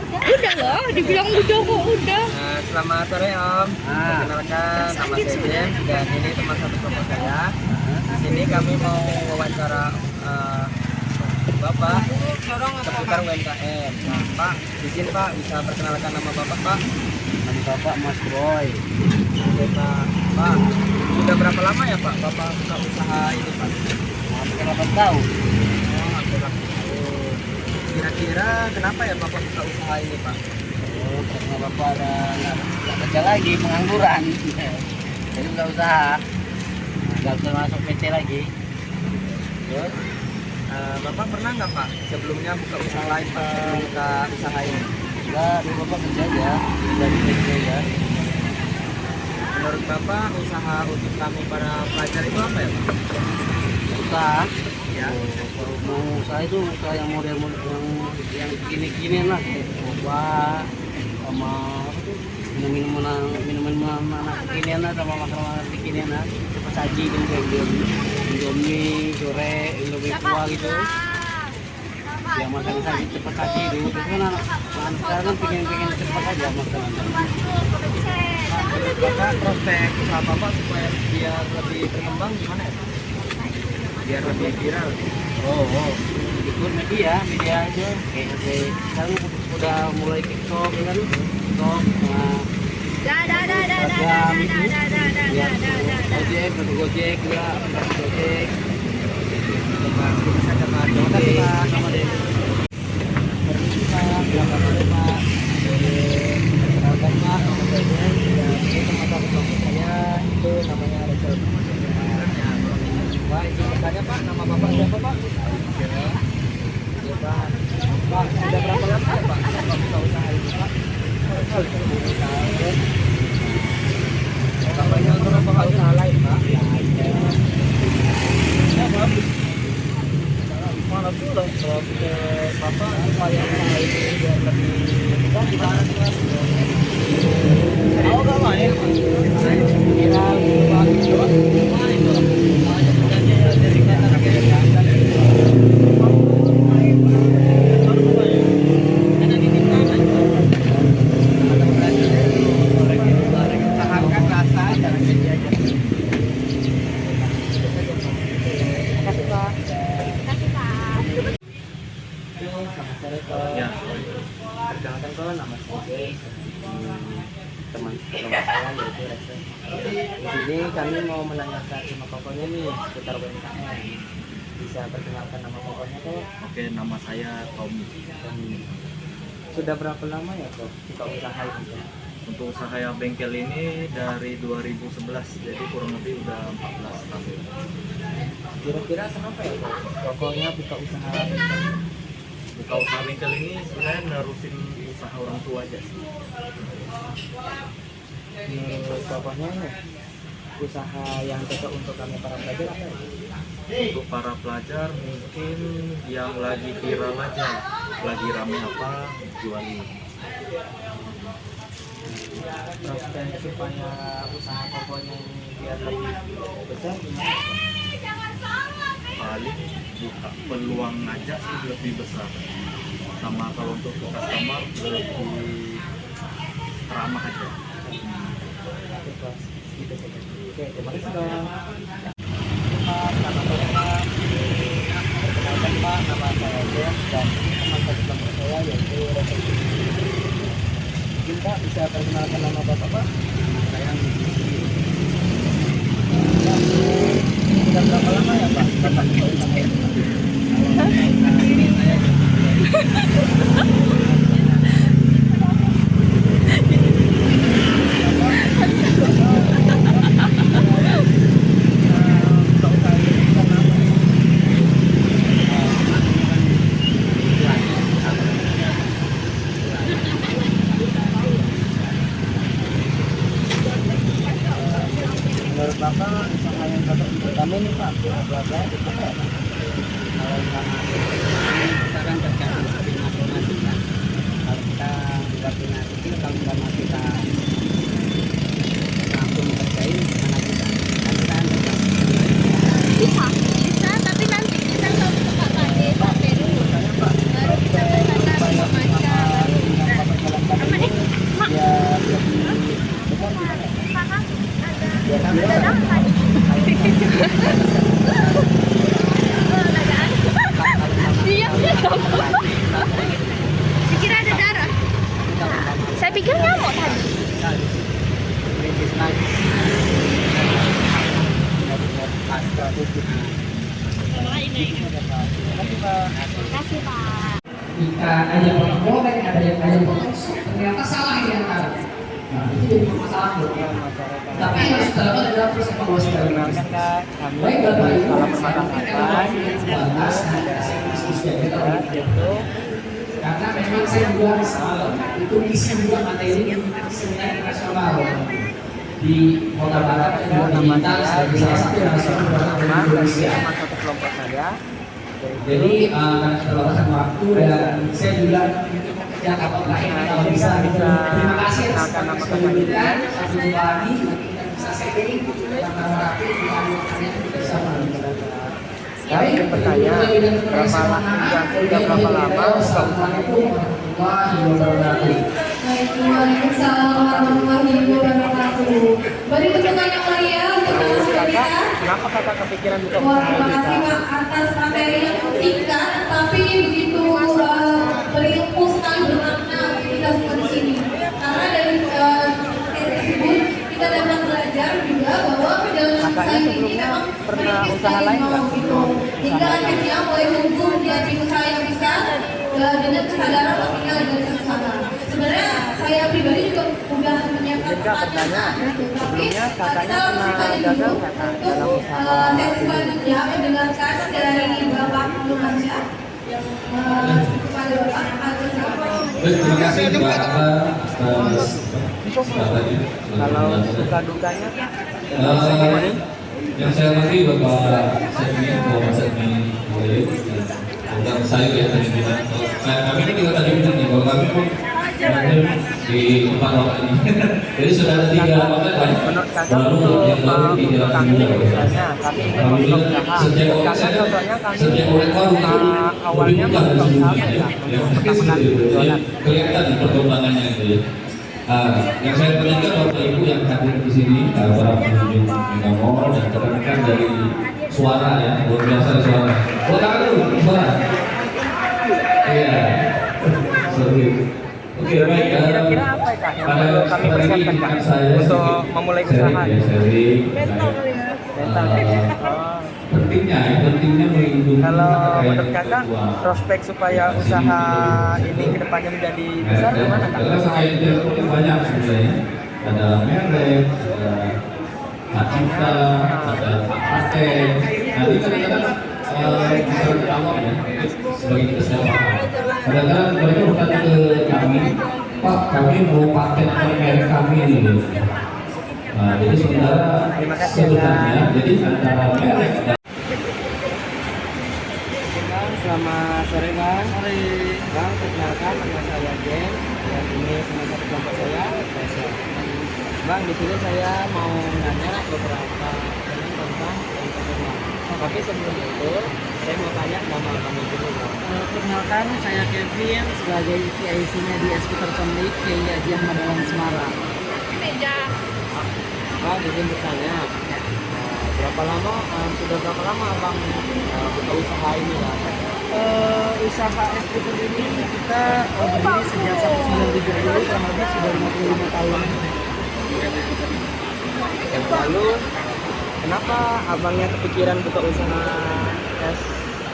Udah loh, dibilang udah kok udah. Selamat sore Om. Perkenalkan nama saya Jen dan ini teman satu kelompok saya. Di sini kami mau wawancara Bapak seputar UMKM. Nah, Pak, izin Pak bisa perkenalkan nama Bapak Pak? Nama Bapak Mas Boy. Oke Pak. Pak, sudah berapa lama ya Pak Bapak buka usaha ini Pak? Hampir 8 tahun. Oh, hampir 8 tahun. Kira-kira kenapa ya Bapak buka usaha ini Pak? Oh, karena Bapak nggak kerja lagi, pengangguran. Jadi buka usaha. Nggak bisa masuk PT lagi. Terus, Bapak pernah nggak Pak sebelumnya buka usaha lain Pak sebelum buka usaha ini? Enggak, dulu Bapak kerja aja. Dari PT aja. Menurut Bapak usaha untuk kami para pelajar itu apa ya Pak? Usaha. Ya. Kalau mau usaha itu usaha yang model-model yang gini-gini lah. Boba sama apa tuh? Minuman anak kekinian lah sama makanan kekinian lah. Cepat saji gitu, Indomie, goreng, Indomie kuah gitu. Yang makan saji cepat saji dulu. Terus kan anak sekarang kan pengen cepat aja makanan. Menurut Bapak prospek usaha Bapak supaya biar lebih berkembang gimana ya? Biar lebih viral. Oh, ikut media aja. Kayak sekarang udah mulai TikTok kan, TikTok Gojek juga, Gojek. Kita saja Pak. Terima kasih Pak. Sama deh. Permisi Pak, silakan boleh Pak. Perkenalkan Pak, nama saya Jen. Ini teman-teman kelompok saya itu namanya Rachel. Pak, izin bertanya Pak, nama Bapak siapa Pak? Ya Pak, Pak, sudah berapa lama ya Pak Bapak buka usaha ini Pak? Bapaknya pernah buka usaha lain Pak? Ya Pak. Malah dulu kalau ke Bapak supaya usaha ini biar lebih besar gimana sih Pak? Tahu gak Pak ya? Kira Pak Jod, Pak itu aja kerjanya ya dari kata Ya, perkenalkan kau nama saya teman saya yaitu Reza. Di sini kami mau menanyakan sama pokoknya nih seputar UMKM. Bisa perkenalkan nama pokoknya kok? Oke, nama saya Tommy. Sudah berapa lama ya kok buka usaha ini? Untuk usaha yang bengkel ini dari 2011, jadi kurang lebih udah 14 tahun. Kira-kira kenapa ya kok pokoknya buka usaha bengkel? buka usaha bengkel ini sebenarnya nerusin usaha orang tua aja sih. Menurut bapaknya usaha yang cocok untuk kami para pelajar apa ya? Untuk para pelajar mungkin yang lagi viral aja, lagi rame apa jualin. Prospek supaya usaha kokonya ini biar lebih besar gimana? Paling buka peluang aja sih lebih besar. Sama kalau untuk ke customer lebih ramah aja. Oke, Pak. Gitu saja. Oke, terima kasih dong. Pak, nama saya Pak. Perkenalkan Pak, nama saya Jen dan ini teman satu kelompok saya yaitu Refleksi. Mungkin Pak bisa perkenalkan nama Bapak Pak? Saya sudah berapa lama ya Pak Bapak bersama ini? Menurut Bapak usaha yang cocok untuk kami nih Pak, belajar itu apa ya Pak? Kalau kita kan tergantung skill masing-masing kan. Kalau kita nggak punya skill, kalau nggak kita langsung kerjain, mana kita? Kan kita Bisa, bisa, tapi nanti kita ke Pak Kade sampai dulu. Baru kita ke sana membaca. Apa nih? Mak. Ada darah. Diam dia kamu. Dikira ada darah. Saya pikir nyamuk tadi. Kasih Pak. Jika ada potong goreng, ada potong sup, ternyata salah yang ada. Nah, itu jadi masalah buat tapi harus dilakukan adalah proses evaluasi dari baik Bapak Ibu karena memang saya juga itu isi juga materi seminar internasional di Kota Barat yang diminta sebagai salah satu nasional dari Indonesia. Jadi karena keterbatasan waktu dan saya juga yang apa lain kalau bisa terima kasih atas kemudian sampai jumpa lagi kita bisa setting tentang rapi di antaranya kita bisa menunjukkan. Saya bertanya berapa lama Assalamualaikum warahmatullahi wabarakatuh. Waalaikumsalam warahmatullahi wabarakatuh. Beri tepuk tangan yang meriah untuk narasumber kita. Kenapa kakak kepikiran buka Wah, usaha terima kasih Pak atas materi yang singkat tapi begitu berilmu sekali bermakna bagi kita semua di sini. Karena dari materi tersebut kita dapat belajar juga bahwa dalam usaha ini memang pernah usaha lain nggak? hingga akhirnya mulai tumbuh menjadi usaha yang besar dengan kesadaran tinggal dari usaha. Sebenarnya saya pribadi juga udah menyiapkan pertanyaan, tapi kita pernah gagal nggak dalam usaha? Sesi selanjutnya mendengarkan dari Bapak Nurmansyah yang kepada Bapak Terima kasih Mbak Ata atas kalau suka dukanya yang saya hormati Bapak Setmi, Bapak Setmi bukan saya yang tadi bilang kami ini kita tadi bilang nih kalau kami pun di tempat Bapak ini jadi sudah ada 3 Bapak kan baru yang baru di jalan kami bilang setiap orang baru awalnya bukan kelihatan perkembangannya itu ya. Yang saya tanyakan Bapak Ibu yang hadir di sini, para pengunjung Mega Mall dan rekan-rekan dari suara ya, luar biasa suara. Tangan dulu, suara. Iya, seru. Oke, baik. Kira-kira apa ya Kak yang kami persiapkan Kak untuk memulai usaha? Pentingnya melindungi. Kalau menurut Kakak, prospek supaya usaha ini kedepannya menjadi besar gimana Kak? Karena saya banyak sebenarnya. Ada merek, ada hak cipta, ada paten. Nah, ini kadang-kadang bisa ditawar ya sebagai kita Kadang-kadang mereka bertanya ke kami, Pak, kami mau paten merek kami ini. Nah, jadi sebenarnya jadi antara merek dan Selamat sore Bang. Sore. Bang, perkenalkan nama saya Jen dan ini teman kelompok saya, Faisal. Bang, di sini saya mau nanya beberapa tentang rumah. Tapi sebelum itu, saya mau tanya nama kamu dulu Bang. Perkenalkan, saya Kevin sebagai PIC-nya di Skuter Comlik KI Haji Ahmad Dahlan Semarang. Bang, izin bertanya, sudah berapa lama Abang buka usaha ini Bang? Usaha skuter ini kita berdiri sejak 1970, kurang lebih sudah 55 tahun. Lalu, kenapa Abangnya kepikiran buka usaha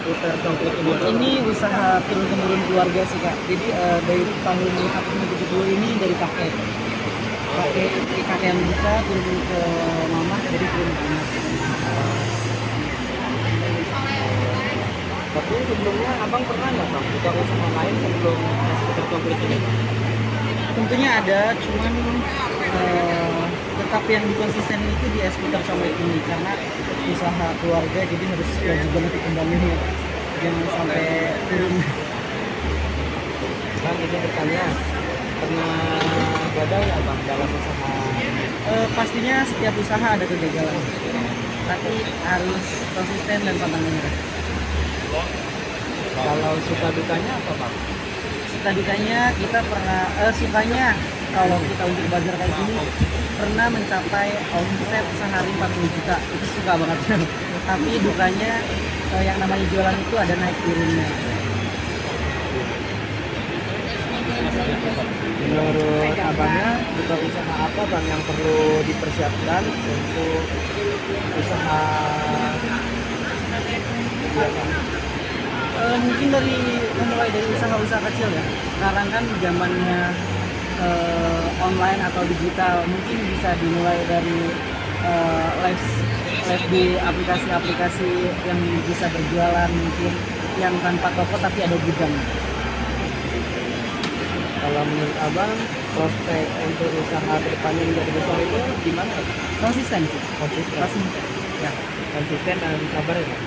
skuter Comlik ini? Ini usaha turun-temurun keluarga sih Kak. Jadi dari tahun 1970 ini dari kakek yang buka turun ke mama, jadi turun ke anak. Tapi sebelumnya Abang pernah nggak Bang buka usaha lain sebelum skuter Comlik ini? Tentunya ada, cuman tetap yang konsisten itu di skuter Comlik ini karena usaha keluarga, jadi harus juga nanti kembalinya jangan sampai turun. Bang, izin bertanya, pernah gagal nggak Bang dalam usaha? Pastinya setiap usaha ada kegagalan, tapi harus konsisten dan pantang menyerah. Kalau suka dukanya apa Bang? Suka dukanya kita pernah sukanya kalau kita untuk bazar kayak gini pernah mencapai omset sehari 40 juta, itu suka banget. Tapi dukanya yang namanya jualan itu ada naik turunnya. Menurut Abangnya buka usaha apa Bang yang perlu dipersiapkan untuk usaha mungkin memulai dari usaha-usaha kecil ya. Sekarang kan zamannya online atau digital, mungkin bisa dimulai dari live di aplikasi-aplikasi yang bisa berjualan, mungkin yang tanpa toko tapi ada gudang. Kalau menurut Abang, prospek untuk usaha kedepannya menjadi besar itu gimana? Konsisten sih. Konsisten. Ya. Konsisten dan sabar ya.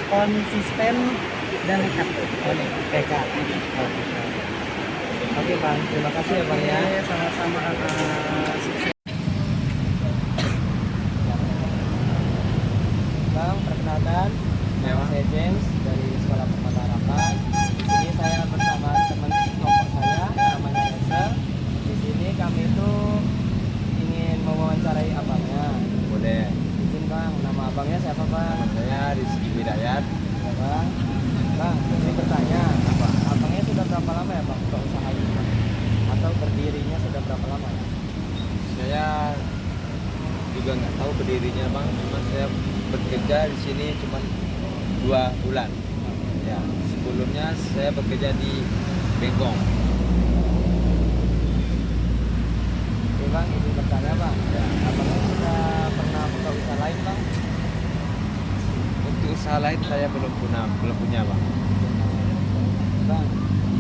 Konsisten dan nekat. Nekat. Oke Bang, terima kasih ya Bang ya. Sama-sama. Sukses. Bang, perkenalkan, nama saya James dari Sekolah Permata Harapan. Di sini saya bersama teman kelompok saya, namanya Rachel. Di sini kami itu ingin mewawancarai abangnya. Boleh. Izin Bang, nama abangnya siapa Bang? Nama saya Rizky Hidayat. Ya Bang. Bang, ini bertanya, abangnya sudah berapa lama ya Bang untuk usaha ini? Atau berdirinya sudah berapa lama ya? Saya juga nggak tahu berdirinya Bang, cuma saya bekerja di sini cuma 2 bulan. Ya, sebelumnya saya bekerja di Bengkong. Oke Bang, ini bertanya Bang, ya, abangnya sudah pernah buka usaha lain Bang? Untuk usaha lain saya belum punya Bang. Bang,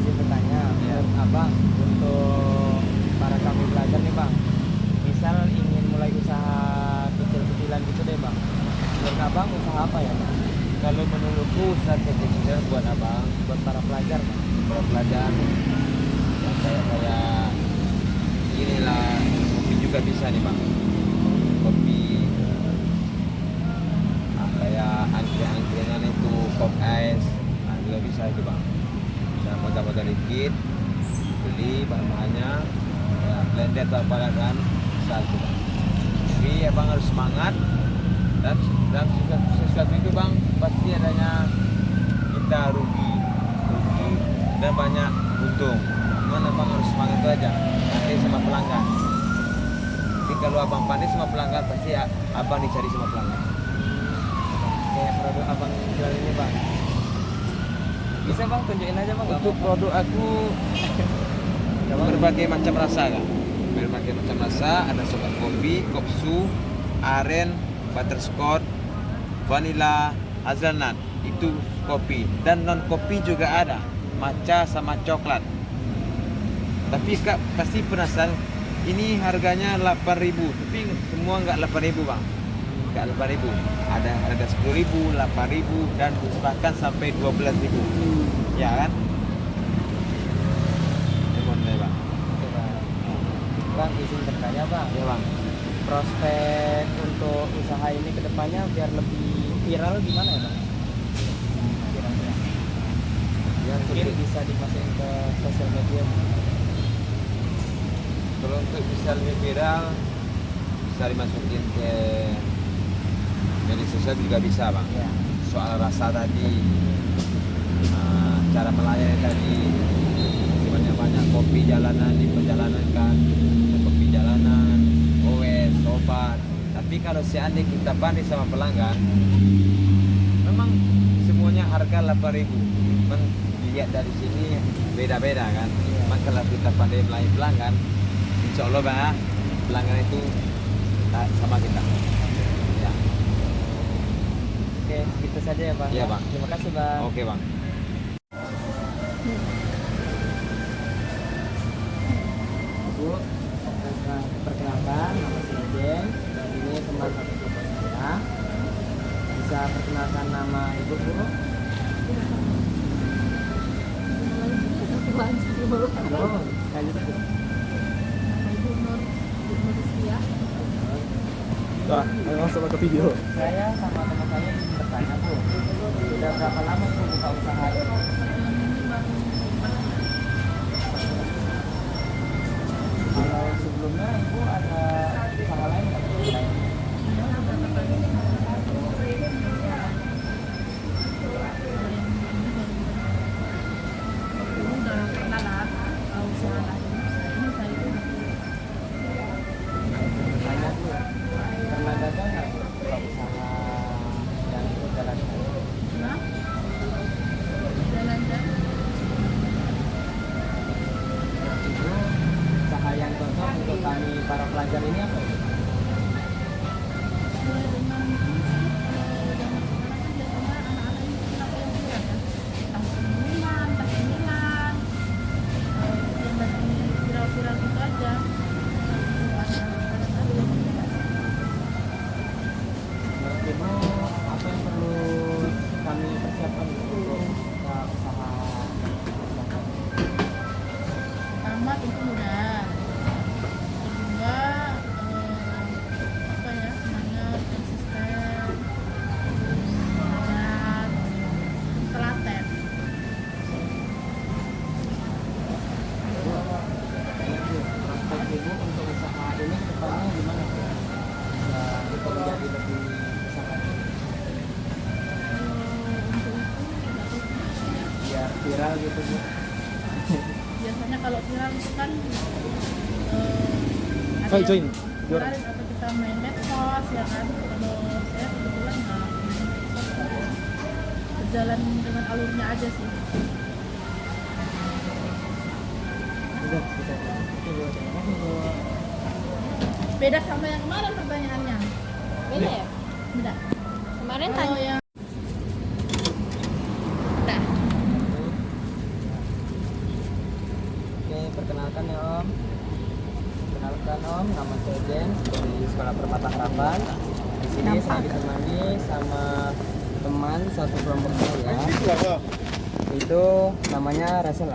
izin bertanya, menurut Abang untuk para kami pelajar nih Bang, misal ingin mulai usaha kecil-kecilan gitu deh Bang, menurut Abang usaha apa ya Bang? Kalau menurutku usaha kecil-kecilan buat Abang, Buat para pelajar Bang? buat pelajar yang kayak inilah, kopi juga bisa nih Bang. Kopi kayak angkringan itu pop ice, nah juga bisa itu Bang. Bisa modal dikit, beli bahan-bahannya, ya, blender apa kan bisa itu Bang. Tapi Abang harus semangat dan sesuatu itu Bang pasti adanya kita rugi dan banyak untung. Cuman Abang harus semangat itu aja, nanti sama pelanggan. Jadi kalau Abang pandai sama pelanggan, pasti Abang dicari sama pelanggan. Kayak produk Abang jual ini Bang, bisa Bang tunjukin aja Bang. Untuk produk aku berbagai macam rasa kan. Berbagai macam rasa, ada sobat kopi, kopsu, aren, butterscotch, vanilla, hazelnut. Itu kopi dan non kopi juga ada. matcha sama coklat. Tapi Kak pasti penasaran, ini harganya 8.000, tapi semua nggak 8.000 Bang. Nggak 8.000. Ada harga 10.000, 8.000 dan bahkan sampai 12.000. Ya kan? Ini Bang. Bang, izin bertanya Bang. Ya Bang. Prospek untuk usaha ini ke depannya biar lebih viral gimana ya Bang? Kira-kira. Ya, Mungkin bisa dimasukin ke sosial media. Kalau untuk bisa lebih viral, bisa dimasukin ke media sosial juga bisa Bang. Ya. Soal rasa tadi, cara melayani tadi, banyak kopi jalanan di perjalanan kan, kopi jalanan, OS, obat. Tapi kalau seandainya kita banding sama pelanggan, memang semuanya harga 8.000. Cuman dilihat dari sini beda-beda kan. Memang kalau kita pandai melayani pelanggan, insya Allah Bang, pelanggan itu sama kita. Ya. Oke, gitu saja ya Bang. Iya Bang. Terima kasih Bang. Oke Bang. Bu, perkenalkan nama saya Jen dan ini teman satu kelompok saya. Bisa perkenalkan nama Ibu Bu? Oh, lanjut Bu. Ibu Nur Rizkia. Nah, langsung ke video. Saya sama teman saya ingin bertanya Bu, sudah berapa lama Bu buka usaha ini? Kalau sebelumnya Ibu ada usaha lain nggak Bu? Udah pernah lah usaha lain. Ini saya itu Tanya Bu, pernah gagal nggak Bu buka usaha yang berjalan? nah jalan-jalan. Ibu, usaha yang cocok untuk kami para pelajar ini apa? Bu? Menurut Ibu, apa yang perlu kami persiapkan untuk buka usaha? Pertama tentu mudah. Kedua apa ya, semangat, konsisten, dan telaten. Prospek Ibu untuk usaha ini ke depannya gimana Bu? Bisa untuk menjadi lebih besar lagi biar viral gitu Bu. Biasanya kalau viral itu kan ada Saya yang join. kemarin atau kita main medsos ya kan. Kalau saya kebetulan nggak main medsos, berjalan dengan alurnya aja sih. Udah, kita oke Bu, terima kasih Bu. Beda sama yang kemarin pertanyaannya. Beda ya? Beda. Kemarin Kalau tanya. yang Oke, perkenalkan ya Om. Perkenalkan Om, nama saya Jen dari Sekolah Permata Harapan. Di sini saya ditemani sama teman satu kelompok saya. Itu namanya Rasel.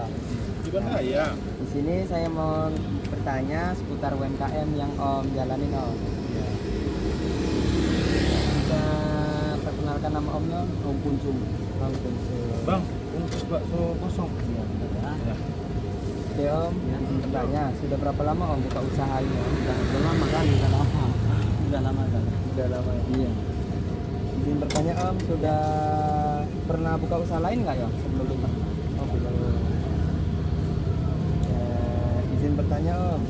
Gimana ya? Di sini saya mau bertanya seputar UMKM yang Om jalanin Om. Bisa perkenalkan nama Omnya? Om Kuncung. Om Kuncung. Bang, untuk bakso kosong. Ya. Oke Om, yang bertanya, sudah berapa lama Om buka usaha ini Om? Sudah lama kan? Sudah lama. Sudah lama kan? Sudah lama ya? Iya. Izin bertanya Om, sudah pernah buka usaha lain nggak ya sebelum ini? Oh belum. Izin bertanya Om,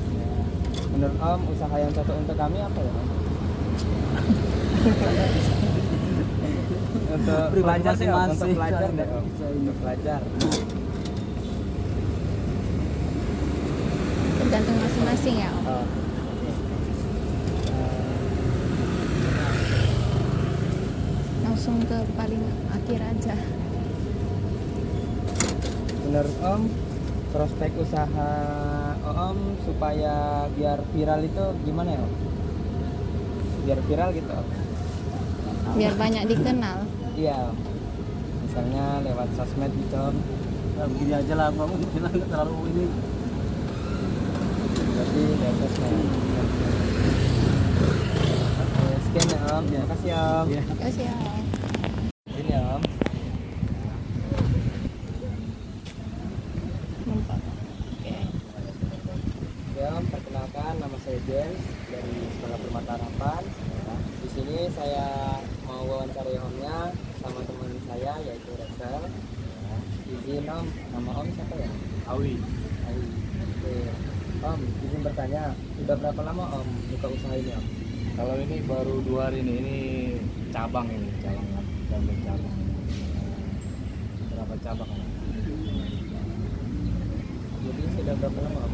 menurut Om usaha yang cocok untuk kami apa ya Om? Untuk pelajar sih Om, untuk pelajar deh Om. Untuk pelajar. Tergantung masing-masing ya Om. Oh. Langsung ke paling akhir aja. menurut Om prospek usaha Om supaya biar viral itu gimana ya Om? Biar viral gitu Om. Biar banyak dikenal. Iya Om. Misalnya lewat sosmed gitu Om. Nah, begini aja lah, Bang. Mungkin nggak terlalu ini. Berarti lewat sosmed. Oke, sekian ya Om. Terima kasih Om. Terima kasih ya. Ini ya Om. Ya Om, perkenalkan nama saya James dari Sekolah Permata Harapan. Di sini saya mau wawancarai Omnya sama teman saya yaitu Rachel. Izin Om, nama Om siapa ya? Awi. Awi. Oke. Om, izin bertanya, sudah berapa lama Om buka usaha ini Om? Kalau ini baru 2 hari ini cabang cabang cabang. Berapa cabang Om? Jadi sudah berapa lama Om?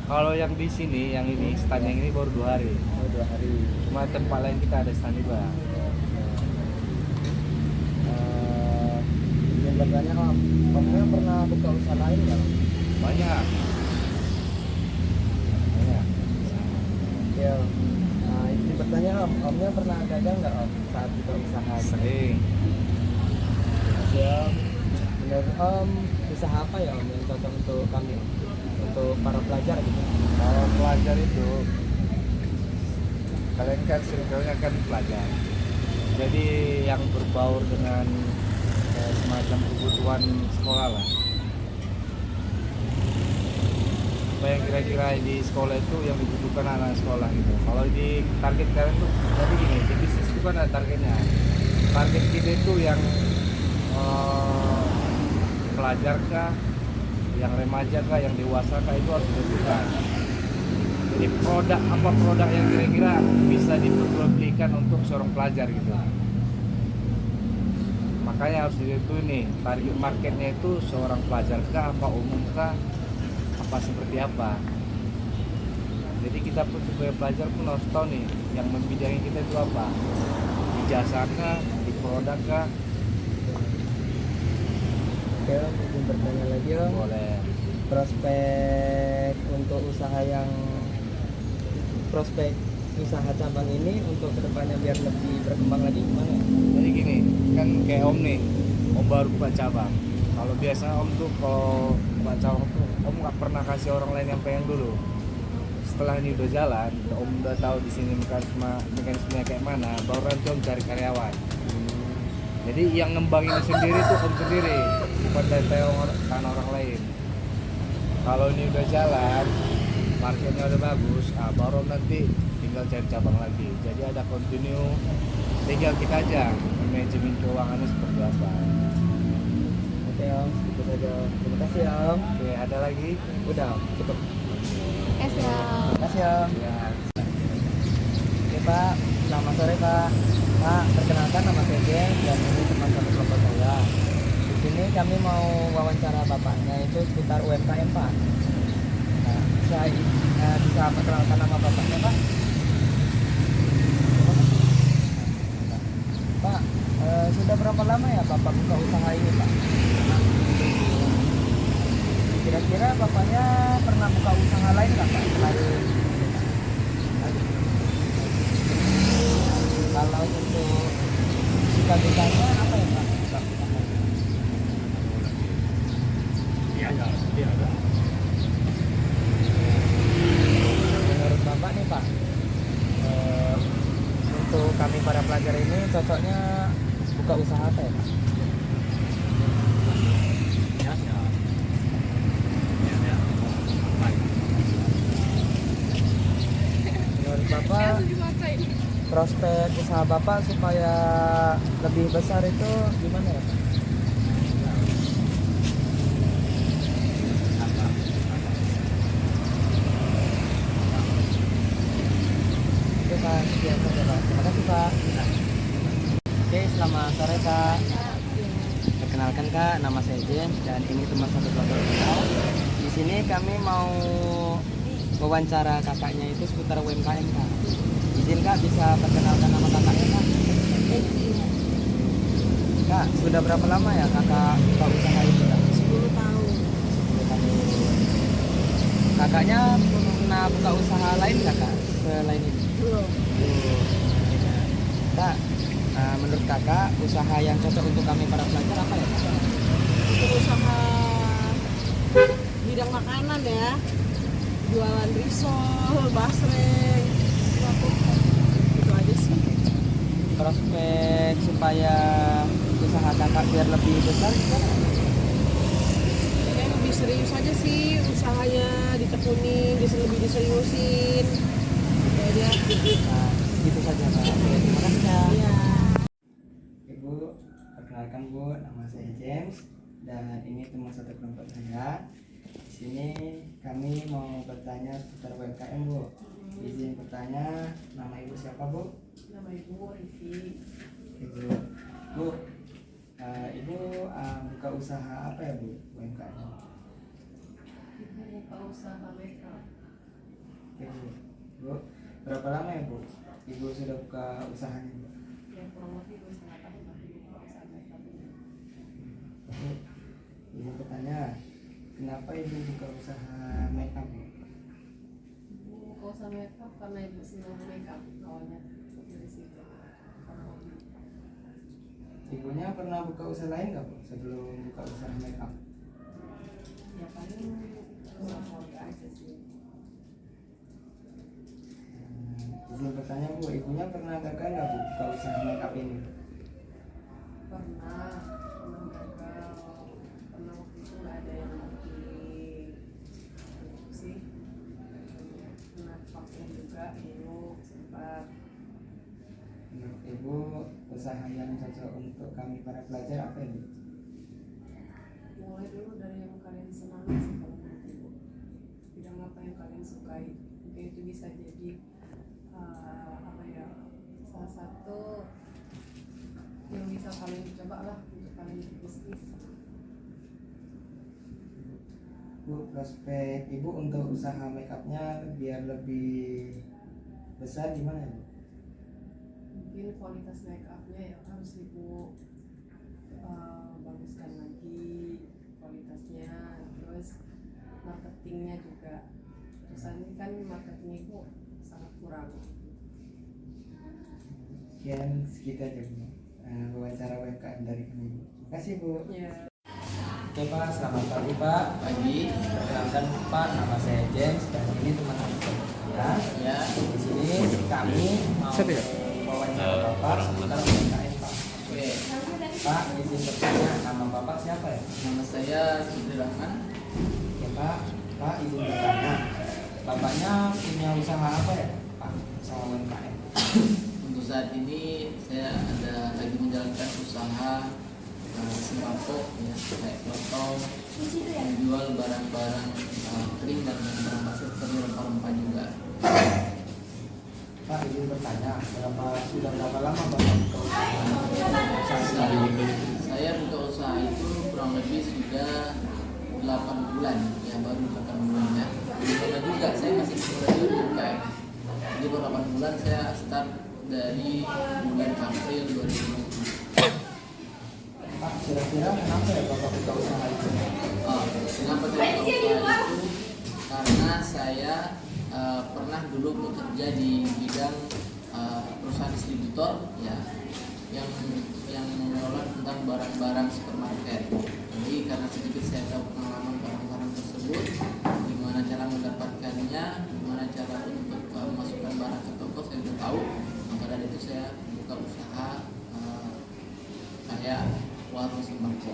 Kalau yang di sini, yang ini stand yang ini baru 2 hari. Oh, 2 hari. Cuma tempat lain kita ada stand juga. Izin bertanya Om, Omnya pernah buka usaha lain nggak Om? Banyak. Ya. Nah, izin bertanya Om, Omnya pernah gagal nggak Om saat buka usaha? Sering. Ya. Menurut Om, usaha apa ya Om yang cocok untuk kami, untuk para pelajar gitu? Kalau pelajar itu, kalian kan circle-nya kan pelajar. Jadi yang berbaur dengan semacam kebutuhan sekolah lah. Apa yang kira-kira di sekolah itu yang dibutuhkan anak sekolah gitu. Kalau di target kalian tuh, jadi gini, di bisnis itu kan ada targetnya. Target kita itu yang pelajar kah, yang remaja kah, yang dewasa kah, itu harus ditentukan. Jadi produk yang kira-kira bisa diperjualbelikan untuk seorang pelajar gitu. Makanya harus ditentuin nih, target marketnya itu seorang pelajar kah, apa umum kah, apa seperti apa. Jadi kita pun sebagai pelajar pun harus tahu nih, yang membidangi kita itu apa, di jasa kah, di produk kah. Oke Om, izin bertanya lagi Om. Boleh. Prospek untuk usaha prospek usaha cabang ini untuk kedepannya biar lebih berkembang lagi gimana ya? Jadi gini, kan kayak Om nih, Om baru buka cabang. Kalau biasa Om tuh kalau buka cabang tuh Om nggak pernah kasih orang lain yang pengen dulu. Setelah ini udah jalan, Om udah tahu di sini mekanismenya kayak mana, baru nanti Om cari karyawan. Jadi yang ngembangin sendiri tuh Om sendiri, bukan dari orang lain. Kalau ini udah jalan, marketnya udah bagus, baru nanti tinggal cari cabang lagi. Jadi ada continue, tinggal kita aja manajemen keuangannya seperti apa. Oke Om, itu saja. Terima kasih Om. Oke, ada lagi? Udah Om, cukup. Terima kasih ya. Terima kasih Om. Ya. Oke Pak, selamat sore Pak. Pak, perkenalkan nama saya Jen dan ini teman satu kelompok saya. Di sini kami mau wawancara bapaknya itu seputar UMKM Pak. Nah, bisa perkenalkan nama bapaknya Pak? Pak, sudah berapa lama ya Bapak buka usaha ini Pak? Kira-kira Bapaknya pernah buka usaha lain nggak Pak? Selain kalau untuk cita-citanya apa ya Pak? Iya. Menurut Bapak nih Pak, untuk kami para pelajar ini cocoknya buka usaha apa ya Pak? Menurut Bapak, prospek usaha Bapak supaya lebih besar itu gimana ya Pak? Oke Pak, sekian saja Pak. Terima kasih Pak. Oke, selamat sore Kak. Perkenalkan Kak, nama saya Jen dan ini teman satu kelompok kita. Di sini kami mau wawancara kakaknya itu seputar UMKM Kak. Izin Kak, bisa perkenalkan nama kakaknya Kak? Kak, sudah berapa lama ya kakak buka usaha ini Kak? 10 tahun. Kakaknya pernah buka usaha lain nggak kak selain ini? Belum. Kak, menurut kakak usaha yang cocok untuk kami para pelajar apa ya kak? Untuk usaha bidang makanan ya, jualan risol, basreng, itu aja sih. Prospek supaya usaha kakak biar lebih besar gimana? Ya, lebih serius aja sih usahanya, ditekunin, lebih diseriusin. Gitu aja. Nah, gitu saja kak. Oke, terima kasih kak. Iya. Ibu, perkenalkan Bu, nama saya James dan ini teman satu kelompok saya. Di sini kami mau bertanya seputar UMKM Bu. Izin bertanya, nama Ibu siapa Bu? Nama Ibu Rivi. Ibu, Ibu buka usaha apa ya Bu UMKM? Ibu buka usaha makeup. Bu, berapa lama ya Bu? Ibu sudah buka usahanya Bu? Ya kurang lebih 2,5 tahun lah Ibu buka usaha makeup ini. Bu, izin bertanya, kenapa Ibu buka usaha makeup Bu? Ibu buka usaha makeup karena Ibu senang makeup awalnya dari situ. Karena hobi. Ibunya pernah buka usaha lain nggak Bu sebelum buka usaha makeup? Ya paling usaha keluarga aja sih. Izin bertanya Bu, ibunya pernah gagal nggak Bu buka usaha makeup ini? Pernah gagal. Pernah waktu itu nggak ada yang lagi sih. Kena vaksin juga dulu sempat. Menurut Ibu, usaha yang cocok untuk kami para pelajar apa ini? Mulai dulu dari yang kalian senangi sih kalau menurut Ibu. Bidang apa yang kalian sukai. Mungkin itu bisa jadi apa ya, salah satu yang bisa kalian coba lah untuk kalian berbisnis. Bu, prospek Ibu untuk usaha makeupnya biar lebih besar gimana Bu? Mungkin kualitas make upnya ya harus Ibu baguskan lagi kualitasnya, terus marketingnya juga. Terus ini kan marketing itu sangat kurang. Sekian segitu aja Bu, wawancara UMKM dari kami Bu. Terima kasih Bu. Ya. Oke Pak, selamat pagi Pak. Pagi. Perkenalkan Pak, nama saya James dan ini teman-teman saya. Ya, di sini kami mau wawancara Bapak seputar UMKM Pak. Oke. Pak, izin bertanya, nama Bapak siapa ya? Nama saya Sudri Rahman. Ya Pak izin bertanya, Bapaknya punya usaha apa ya Pak? Usaha UMKM. Untuk saat ini saya ada lagi menjalankan usaha sembako ya, kayak potong, menjual barang-barang kering dan barang basah seperti rempah-rempah juga. Pak izin bertanya, sudah berapa lama Bapak buka usaha? Saya buka usaha itu kurang lebih sudah 8 bulan ya, baru 8 bulan ya. Karena juga saya masih muda juga ya. Jadi baru 8 bulan saya start dari bulan April 2020. Pak, kira-kira kenapa ya Bapak buka usaha itu? Kenapa saya buka usaha itu? Karena saya pernah dulu bekerja di bidang perusahaan distributor ya, yang mengelola tentang barang-barang supermarket. Jadi karena sedikit saya tahu pengalaman barang-barang tersebut, gimana cara mendapatkannya, gimana cara untuk memasukkan barang ke toko, saya sudah tahu. Maka dari itu saya buka usaha kayak warung sembako.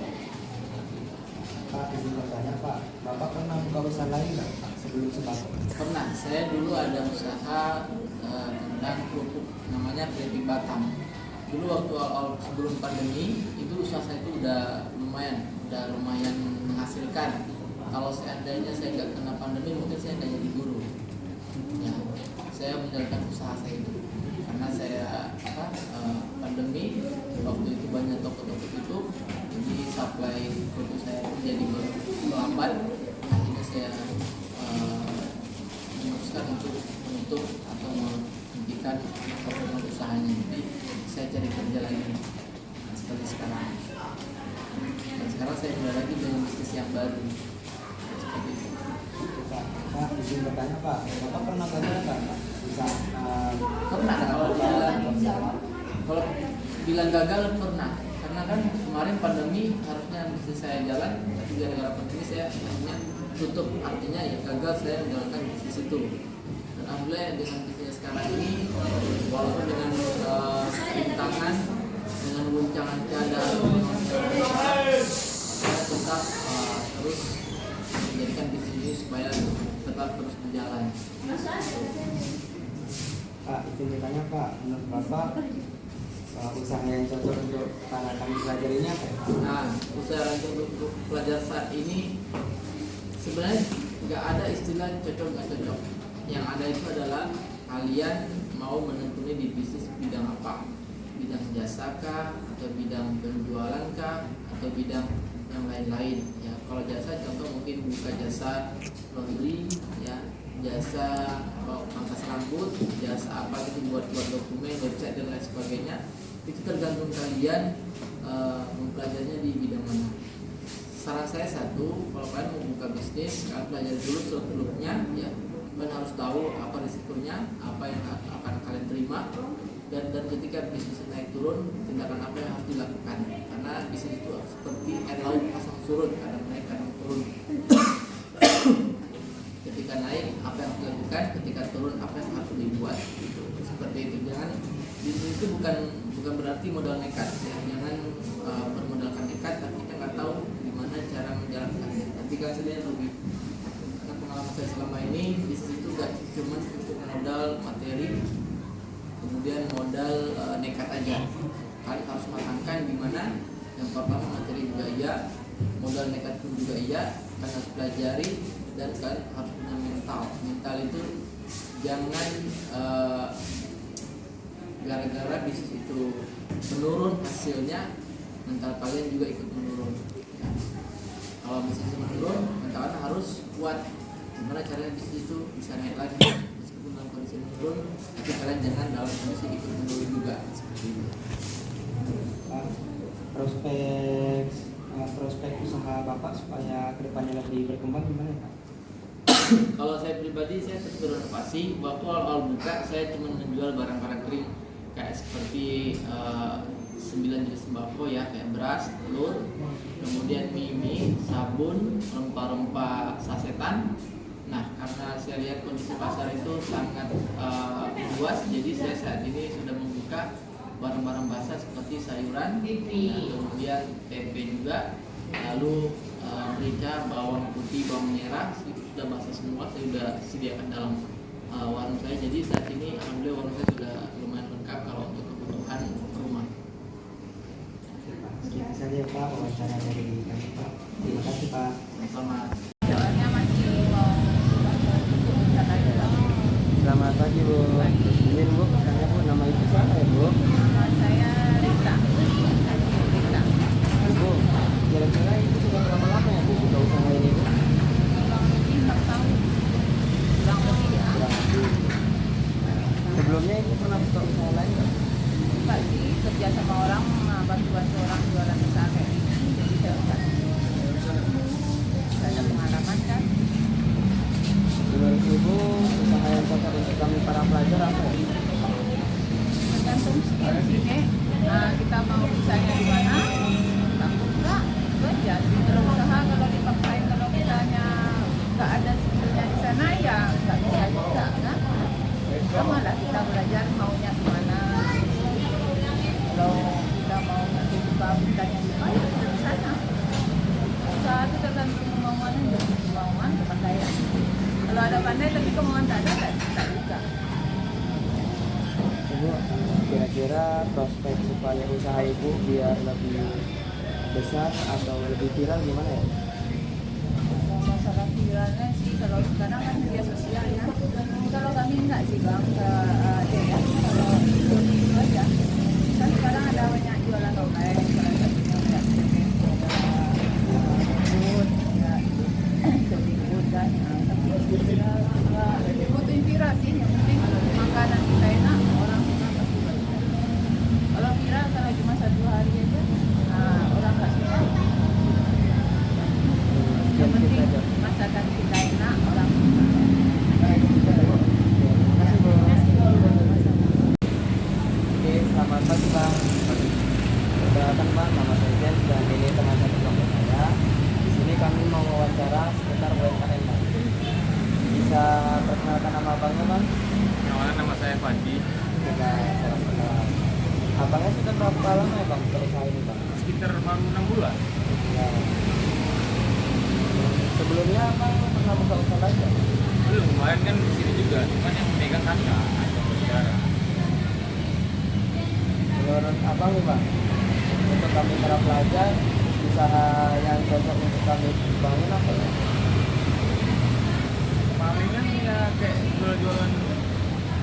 Pak izin bertanya Pak, Bapak pernah buka usaha lain nggak Pak sebelum sembako? Pernah, saya dulu ada usaha tentang kerupuk namanya Kreatif Batam. Dulu waktu awal sebelum pandemi itu usaha saya itu udah lumayan menghasilkan. Kalau seandainya saya nggak kena pandemi mungkin saya nggak jadi guru. Ya, saya menjalankan usaha saya itu karena saya pandemi waktu itu banyak toko-toko tutup, jadi supply produk saya jadi melambat. Akhirnya saya memutuskan untuk menutup atau menghentikan usahanya. Jadi saya cari kerja lagi seperti sekarang. Dan sekarang saya mulai lagi dengan bisnis yang baru. Seperti itu. Pak, izin bertanya Pak, Bapak pernah gagal nggak Pak? Bisa Pernah kalau bilang gagal pernah, karena kan kemarin pandemi harusnya bisnis saya jalan, tapi gara-gara pandemi saya akhirnya tutup, artinya ya gagal saya menjalankan bisnis itu. Dan alhamdulillah dengan bisnis sekarang ini, walaupun dengan rintangan, dengan guncangan keadaan, saya tetap terus menjadikan bisnis ini supaya tetap terus berjalan. Pak, izin bertanya Pak, menurut Bapak usaha yang cocok untuk anak kami pelajari ini apa ya? Nah, usaha untuk pelajar saat ini sebenarnya nggak ada istilah cocok nggak cocok. Yang ada itu adalah kalian mau menekuni di bisnis bidang apa, bidang jasa kah, atau bidang penjualan kah, atau bidang yang lain-lain. Ya, kalau jasa contoh mungkin buka jasa laundry, ya, jasa pangkas rambut, jasa apa gitu buat dokumen, website dan lain sebagainya. Itu tergantung kalian mempelajarinya di bidang mana. Saran saya satu, kalau kalian mau buka bisnis, kalian pelajari dulu seluk-beluknya, ya. Kalian harus tahu apa risikonya, apa yang akan kalian terima, dan ketika bisnis naik turun, tindakan apa yang harus dilakukan. Karena bisnis itu seperti air laut pasang surut, kadang naik kadang turun. Ketika naik apa yang harus dilakukan, ketika turun apa yang harus dibuat, seperti itu. Jangan bisnis itu bukan berarti modal nekat, ya. Jangan bermodalkan nekat tapi kita nggak tahu gimana cara menjalankannya. Nanti kalian sendiri rugi. Karena pengalaman saya selama ini, bisnis itu nggak cuma cukup modal materi, kemudian modal nekat aja. Kalian harus matangkan gimana. Yang pertama materi juga iya, modal nekat pun juga iya. Kalian harus pelajari dan kalian harus punya mental. Mental itu jangan gara-gara bisnis itu menurun hasilnya, mental kalian juga ikut menurun. Ya. Kalau bisnis menurun, mental kalian harus kuat. Gimana caranya bisnis itu bisa naik lagi meskipun dalam kondisi menurun, tapi kalian jangan dalam kondisi ikut menurun juga. Seperti itu. Prospek usaha Bapak supaya kedepannya lebih berkembang gimana Pak? Kalau saya pribadi, saya terus berinovasi. Waktu awal buka, saya cuma menjual barang-barang kering kayak seperti 9 jenis sembako, ya, kayak beras, telur, kemudian mie, sabun, rempah-rempah sasetan. Nah, karena saya lihat kondisi pasar itu sangat luas, jadi saya saat ini sudah membuka barang-barang basah seperti sayuran, kemudian tempe juga, lalu merica, bawang putih, bawang merah itu sudah basah semua, saya sudah sediakan dalam warung saya. Jadi saat ini alhamdulillah warung saya sudah lumayan lengkap kalau untuk kebutuhan rumah. Itu saja Pak wawancara dari kami Pak. Terima kasih Pak. Sama. Soalnya masih mau Selamat pagi Bu. Izin Bu, bertanya Bu, nama Ibu siapa ya Bu? Nama saya Rita. Bu, kira-kira Ibu sudah berapa lama ya Bu buka usaha ini Bu? Kurang lebih 4 tahun. Kurang lebih ya. Sebelumnya Ibu pernah buka usaha lain nggak? Enggak sih, kerja sama orang, bantu orang jualan usaha kayak gini. Jadi saya enggak ada pengalaman kan. Menurut Ibu, usaha yang cocok untuk kami para pelajar apa ya? Tergantung skill sih, kita mau usahanya di mana, takut enggak, itu aja. Berusaha kalau dipaksain, kalau misalnya nggak ada skillnya di sana ya nggak bisa juga kan. Sama lah kita belajar maunya gimana. Kalau kita mau nanti buka bukannya di mana, kita di sana. Usaha itu tergantung kemauan aja, kemauan kepandaian. Kalau ada pandai tapi kemauan tak ada, tak bisa. Ibu, kira-kira prospek supaya usaha Ibu biar lebih besar atau lebih viral gimana ya? Masalah viralnya sih kalau sekarang kan media sosial ya. Kalau kami enggak sih Bang, ada ya. Kalau itu aja. Kan sekarang ada banyak jualan online, salah satunya udah food, ya seafood kan. Tapi fotoin viral sih, yang penting makanan kita enak, orang suka pasti banyak. Kalau viral kalau cuma 1 hari aja, orang nggak suka. berapa lama ya Bang usaha ini Bang? Sekitar baru 6 bulan. Ya. Sebelumnya Bang pernah buka usaha lain nggak? Belum, kemarin kan di sini juga, cuman yang memegang kakak atau saudara. Menurut Abang nih Bang, untuk kami para pelajar, usaha yang cocok untuk kami bangun apa ya? Palingan ya kayak jual-jualan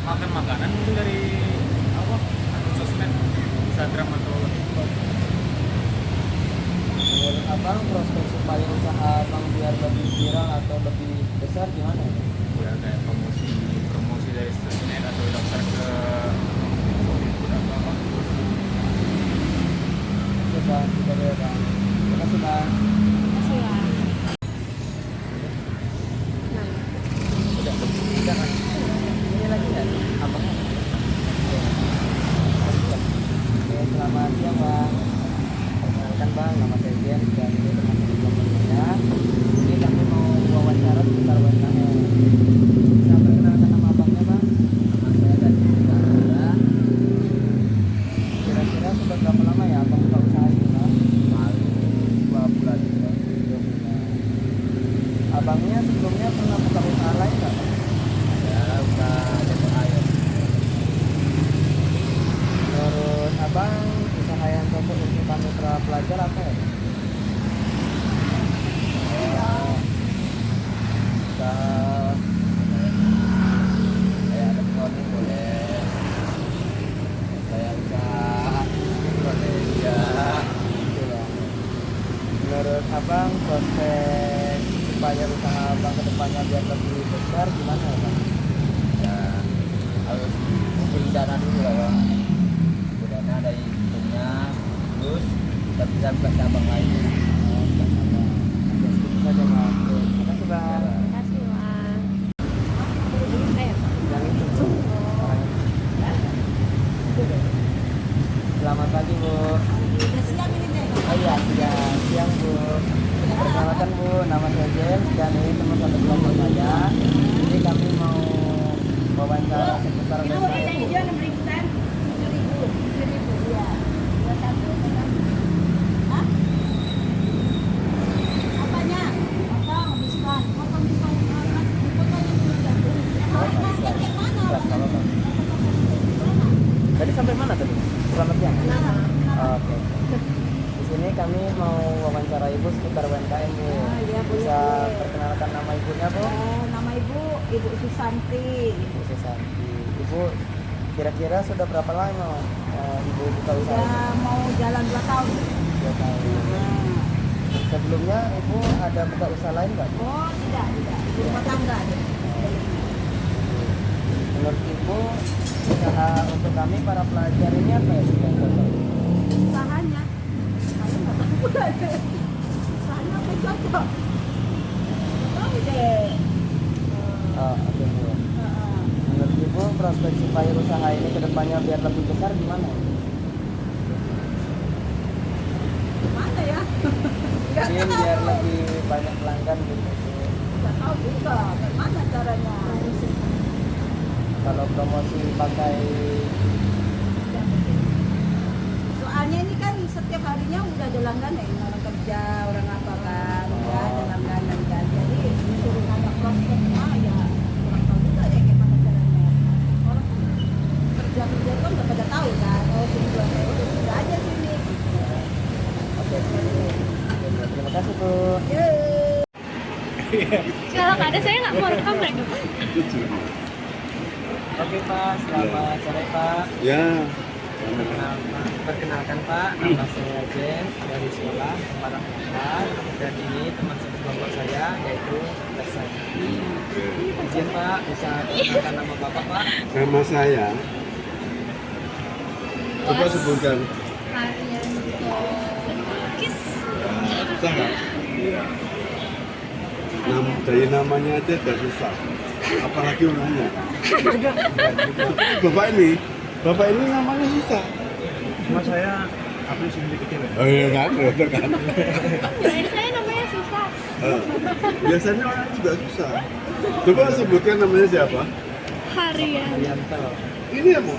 makan-makanan mungkin dari apa? Sosmed, Instagram atau TikTok. Menurut Abang, prospek supaya usaha Abang biar lebih viral atau lebih besar gimana? Ya kayak promosi dari sosmed atau daftar ke Shopee atau apa. Oke Bang, kita lihat Bang. Terima kasih Bang. Udah kan? Ini lagi nggak? Apa? Oke, selamat siang Bang. Perkenalkan Bang, nama saya James dan ini teman-teman saya. Ini kami mau wawancara seputar UMKM. Bisa perkenalkan nama Abangnya Bang? Nama saya Dadi Putra. Kira-kira sudah berapa lama ya Abang buka usaha ini Bang? Paling 2 bulan. 2 bulan. Abangnya sebelumnya pernah buka usaha lain nggak Bang? Ya, usaha depot air. Menurut Abang, usaha yang cocok untuk kami para pelajar apa ya? Usaha kayak ada clothing boleh, kayak usaha Indonesia gitu lah. Menurut Abang, prospek supaya usaha Abang kedepannya biar lebih besar gimana ya Bang? Ya harus kumpulin dana dulu lah Bang. Dana dari punya, terus kita bisa buka cabang lain. Oh, buka cabang. Oke, saja Bang. Terima kasih Bang. Terima kasih, Bang. Yang itu. Selamat pagi Bu. Udah siang ini deh. Oh iya, siang Bu. Perkenalkan Bu, nama saya James dan ini teman satu kelompok saya. Jadi kami mau wawancara seputar UMKM. Tadi sampai mana tadi? Selamat siang. Oke. Di sini kami mau wawancara Ibu seputar UMKM Bu. Bisa perkenalkan nama ibunya Bu? Nama Ibu Susanti. Ibu Susanti. Ibu kira-kira sudah berapa lama Ibu buka usaha? Sudah mau jalan 2 tahun. 2 tahun. Sebelumnya Ibu ada buka usaha lain nggak? Oh tidak. Ibu rumah tangga. Menurut Ibu, usaha untuk kami para pelajar ini apa ya yang cocok? Usahanya. Saya nggak tahu aja. Usahanya apa cocok? Tahu deh. Oh, oke Bu. Menurut Ibu, prospek supaya usaha ini kedepannya biar lebih besar gimana? Mana ya? Mungkin biar lebih banyak pelanggan gitu. Nggak tahu juga. Bagaimana caranya? Kalau promosi pakai, soalnya ini kan setiap harinya udah ada langganan ya, orang kerja, orang apa kan, udah ada langganan kan. Jadi disuruh nanya prospek ya kurang tahu juga ya gimana caranya. Orang kan kerja kan nggak pada tahu kan. Oh sini jual udah sudah aja sini. oke. Terima kasih Bu. Kalau nggak ada saya nggak mau rekam mereka. Oke Pak, selamat sore Pak. Ya. Perkenalkan Pak, nama saya James dari sekolah Semarang 4 dan ini teman sekelompok saya yaitu Tersani. Izin Pak, bisa perkenalkan nama Bapak Pak? Nama saya. Coba sebutkan. Haryanto Kis. Susah nggak? Iya. Dari namanya aja udah susah. Apalagi orangnya. Bapak ini namanya susah. Cuma saya apa sih kecil ya? Oh iya kan, betul kan. Kirain saya namanya susah. Biasanya orang juga susah. Coba sebutkan namanya siapa? Haryanto. Ini apa?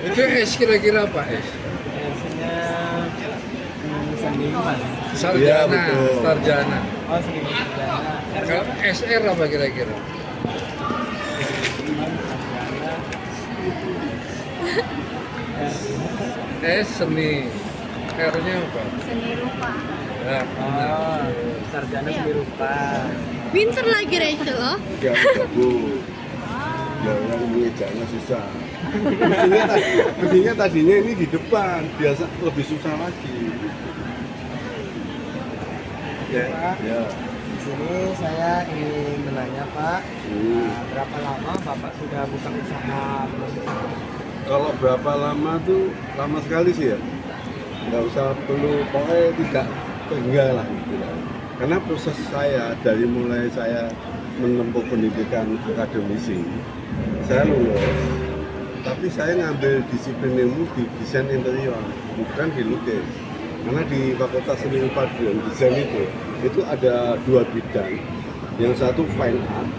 Itu S kira-kira apa S? S-nya seniman. Sarjana. Iya, betul. Sarjana. Oh, seniman sarjana. Kalau SR apa kira-kira? S seni. R-nya apa? Seni rupa. Ya, Oh, sarjana seni rupa. Pinter lagi Rachel loh. Ya, Bu. Jangan mengejaknya susah. Mestinya tadinya ini di depan, biasa lebih susah lagi. Ya, ya. Di sini saya ingin menanya Pak, berapa lama Bapak sudah buka usaha? Kalau berapa lama tuh lama sekali sih ya. Nggak usah perlu, pokoknya tidak enggak lah gitu lah. Karena proses saya dari mulai saya menempuh pendidikan akademisi, saya lulus, tapi saya ngambil disiplin ilmu di desain interior, bukan di lukis. Karena di Fakultas Seni Rupa dan Desain itu ada dua bidang, yang satu fine art,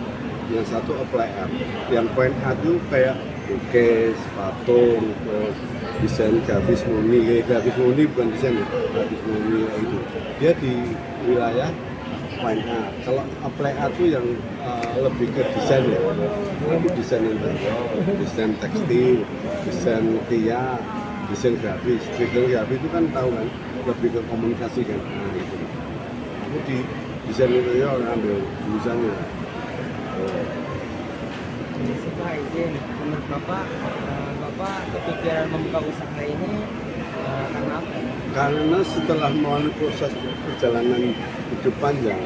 yang satu apply art. Yang fine art itu kayak lukis, patung, terus desain grafis murni. Grafis murni bukan desain ya, grafis murni itu. Dia di wilayah fine art. Kalau apply art itu yang lebih ke desain ya, aku desain interior, desain tekstil, desain kria, desain grafis. Desain grafis itu kan tahu kan, lebih ke komunikasi kan. Nah, itu. Aku di desain interior ngambil jurusannya. Setelah izin, menurut Bapak, Bapak kepikiran membuka usaha ini karena apa? Karena setelah melalui proses perjalanan hidup panjang,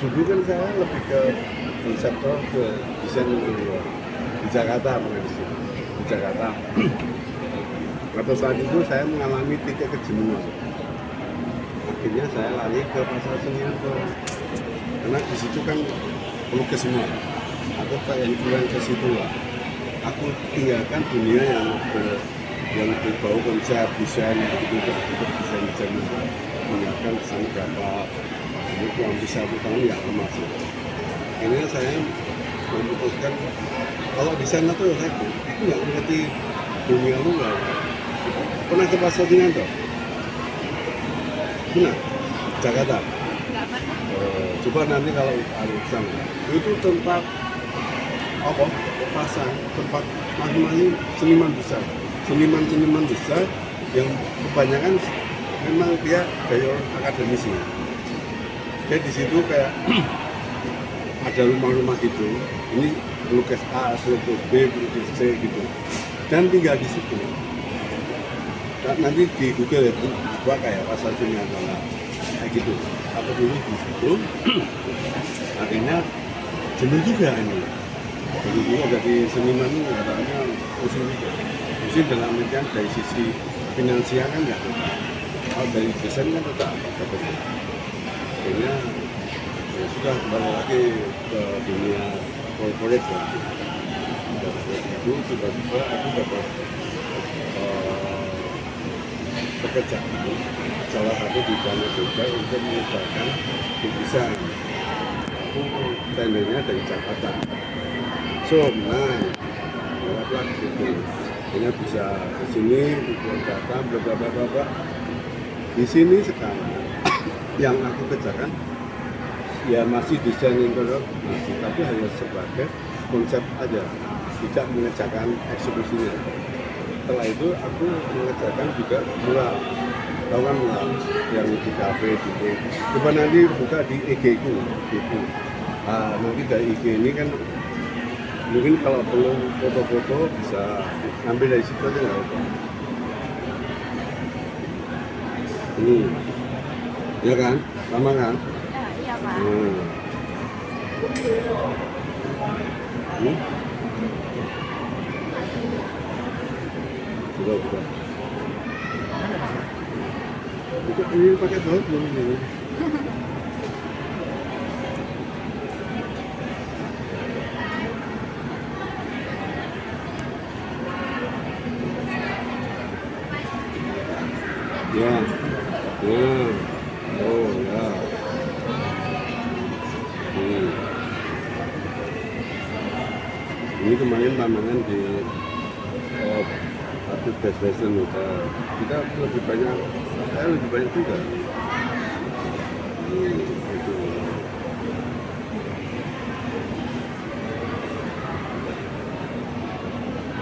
dulu kan saya lebih ke konseptor, ke desain interior di Jakarta, bukan di sini, di Jakarta. Pada saat itu saya mengalami titik kejenuhan. Akhirnya saya lari ke pasar seni rupa, karena di situ kan pelukis semua, atau kayak influencer ke situ lah. Aku tinggalkan dunia yang berbau konsep desain gitu, untuk desain itu menyiapkan desain berapa, ini kurang bisa 1 tahun ya lama sih. Akhirnya saya memutuskan kalau desain itu ya saya nggak mengerti dunia luar. Pernah ke pasar dengan toh? Pernah? Jakarta? Coba nanti kalau ada sana, itu tempat apa? Pasar, tempat masing-masing seniman besar. Seniman besar yang kebanyakan memang dia gaya akademisi. Jadi di situ kayak ada rumah-rumah gitu. Ini pelukis A, pelukis B, pelukis C gitu. Dan tinggal di situ. Nanti di Google ya, buka kayak pasar seni adalah kayak gitu. Aku dulu di situ, akhirnya jenuh juga ini. Jadi dulu jadi seniman ini katanya pusing juga. Pusing dalam artian dari sisi finansial kan nggak tetap. Kalau dari desain kan tetap. Akhirnya ya sudah kembali lagi ke dunia corporate ya. Dari itu tiba-tiba aku dapat pekerjaan salah satu di Dana juga untuk mengerjakan lukisan. Aku tendernya dari Jakarta. Nah, lewatlah gitu. Akhirnya bisa ke sini, buat data, beberapa. Di sini sekarang yang aku kerjakan ya masih desain interior masih, tapi hanya sebagai konsep aja, tidak mengerjakan eksekusinya. Setelah itu aku mengerjakan juga mural, tahu kan mural yang di kafe gitu. Coba nanti buka di IG ku gitu. Nah, nanti dari IG ini kan mungkin kalau perlu foto-foto bisa ambil dari situ aja nggak apa. Ya kan, sama kan? Iya Pak. Buka. Itu ini pakai baut belum ini? Ya. Oh ya. Ini kemarin pameran di Best Fashion Hotel. Kita lebih banyak, saya lebih banyak juga. Gitu.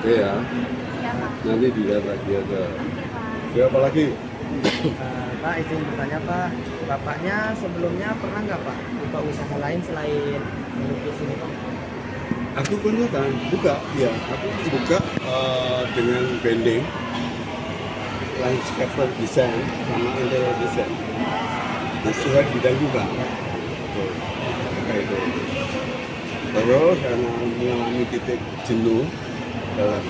Oke ya. Nanti dilihat lagi aja. Ya apa lagi? Pak, izin bertanya Pak, Bapaknya sebelumnya pernah nggak Pak buka usaha lain selain melukis ini Pak? Aku punya kan, buka, ya. Aku buka dengan branding, landscaper design sama interior design. Sesuai bidang juga. Kayak itu. Terus karena mengalami titik jenuh dalam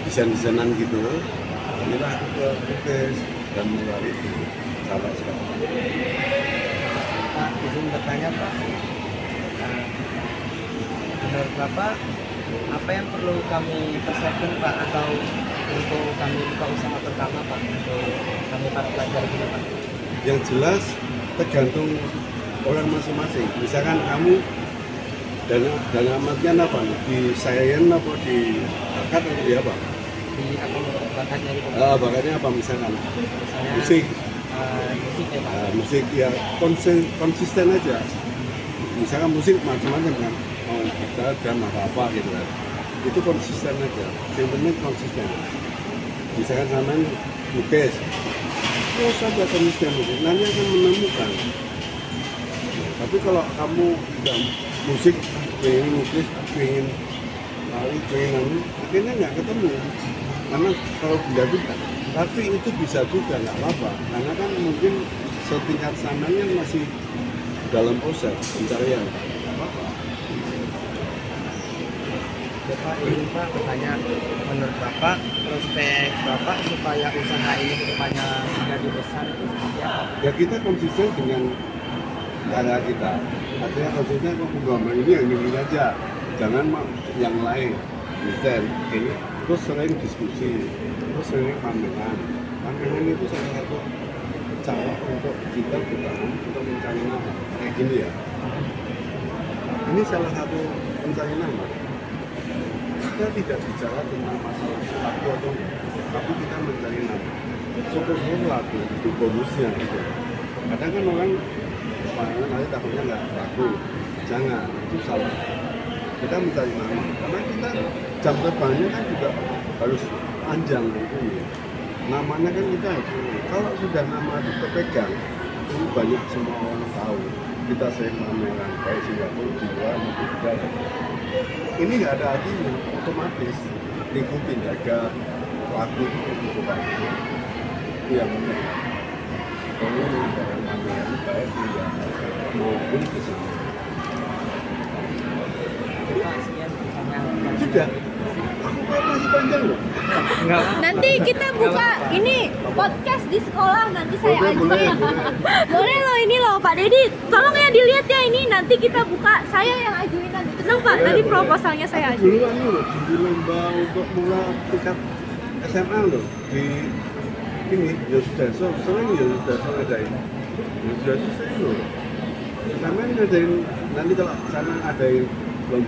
desain-desainan gitu, inilah aku ke lukis dan mulai itu sampai sekarang. Pak, izin bertanya Pak, menurut Bapak apa yang perlu kami persiapkan Pak atau untuk kami buka usaha pertama Pak untuk kami para pelajar gitu Pak? Yang jelas tergantung orang masing-masing. Misalkan kamu dana amatnya apa? Di sains apa di bakat atau di apa? Di apa bakatnya gitu? Bakatnya apa misalkan? Misalnya Musik. Musik ya Pak. Musik ya konsisten aja. Misalkan musik macam-macam kan. Mau kita dan apa gitu kan. Itu konsisten aja. Yang penting konsisten. Misalkan sampean lukis, terus saja konsisten lukis. Nanti akan menemukan. Tapi kalau kamu udah musik, pengen lukis, pengen lari, pengen akhirnya nggak ketemu. Karena kalau benda-benda, tapi itu bisa juga nggak apa-apa. Karena kan mungkin setingkat samanya masih dalam proses pencarian. Nggak apa-apa. Ya Pak, izin Pak bertanya, menurut Bapak prospek Bapak supaya usaha ini kedepannya menjadi besar itu seperti apa? Ya kita konsisten dengan cara kita. Artinya konsisten kok menggambar ini yang ini aja, jangan yang lain. Desain ini terus sering diskusi, terus sering pameran. Pameran itu salah satu cara untuk kita bertahan untuk mencari nama. Kayak gini ya. Ini salah satu mencari nama. Kita tidak bicara tentang masalah laku atau tapi kita mencari nama. Syukur-syukur laku itu bonusnya gitu. Kadang kan orang pameran nanti takutnya nggak laku. Jangan, itu salah. Kita mencari nama karena kita jam terbangnya kan juga harus panjang gitu ya. Namanya kan kita harus, kalau sudah nama itu terpegang itu banyak semua orang tahu kita sering pameran kayak Singapura di luar maupun di dalam. Ini nggak ada artinya, otomatis ikutin jaga laku itu bagus. Itu yang penting. Kalau dalam pameran baik tidak maupun kesana. Sudah. Aku kan masih panjang loh. Nanti kita buka ini podcast di sekolah, nanti saya ajuin. Boleh loh ini loh Pak Dedi, tolong ya dilihat ya ini, nanti kita buka, saya yang ajuin nanti. Tenang Pak, tadi proposalnya saya ajuin. Duluan loh, di lomba untuk mulai tingkat SMA loh di ini ya sudah sering ya sudah ngadain. Ya sudah sering loh. Sama ngadain nanti kalau sana ngadain lomba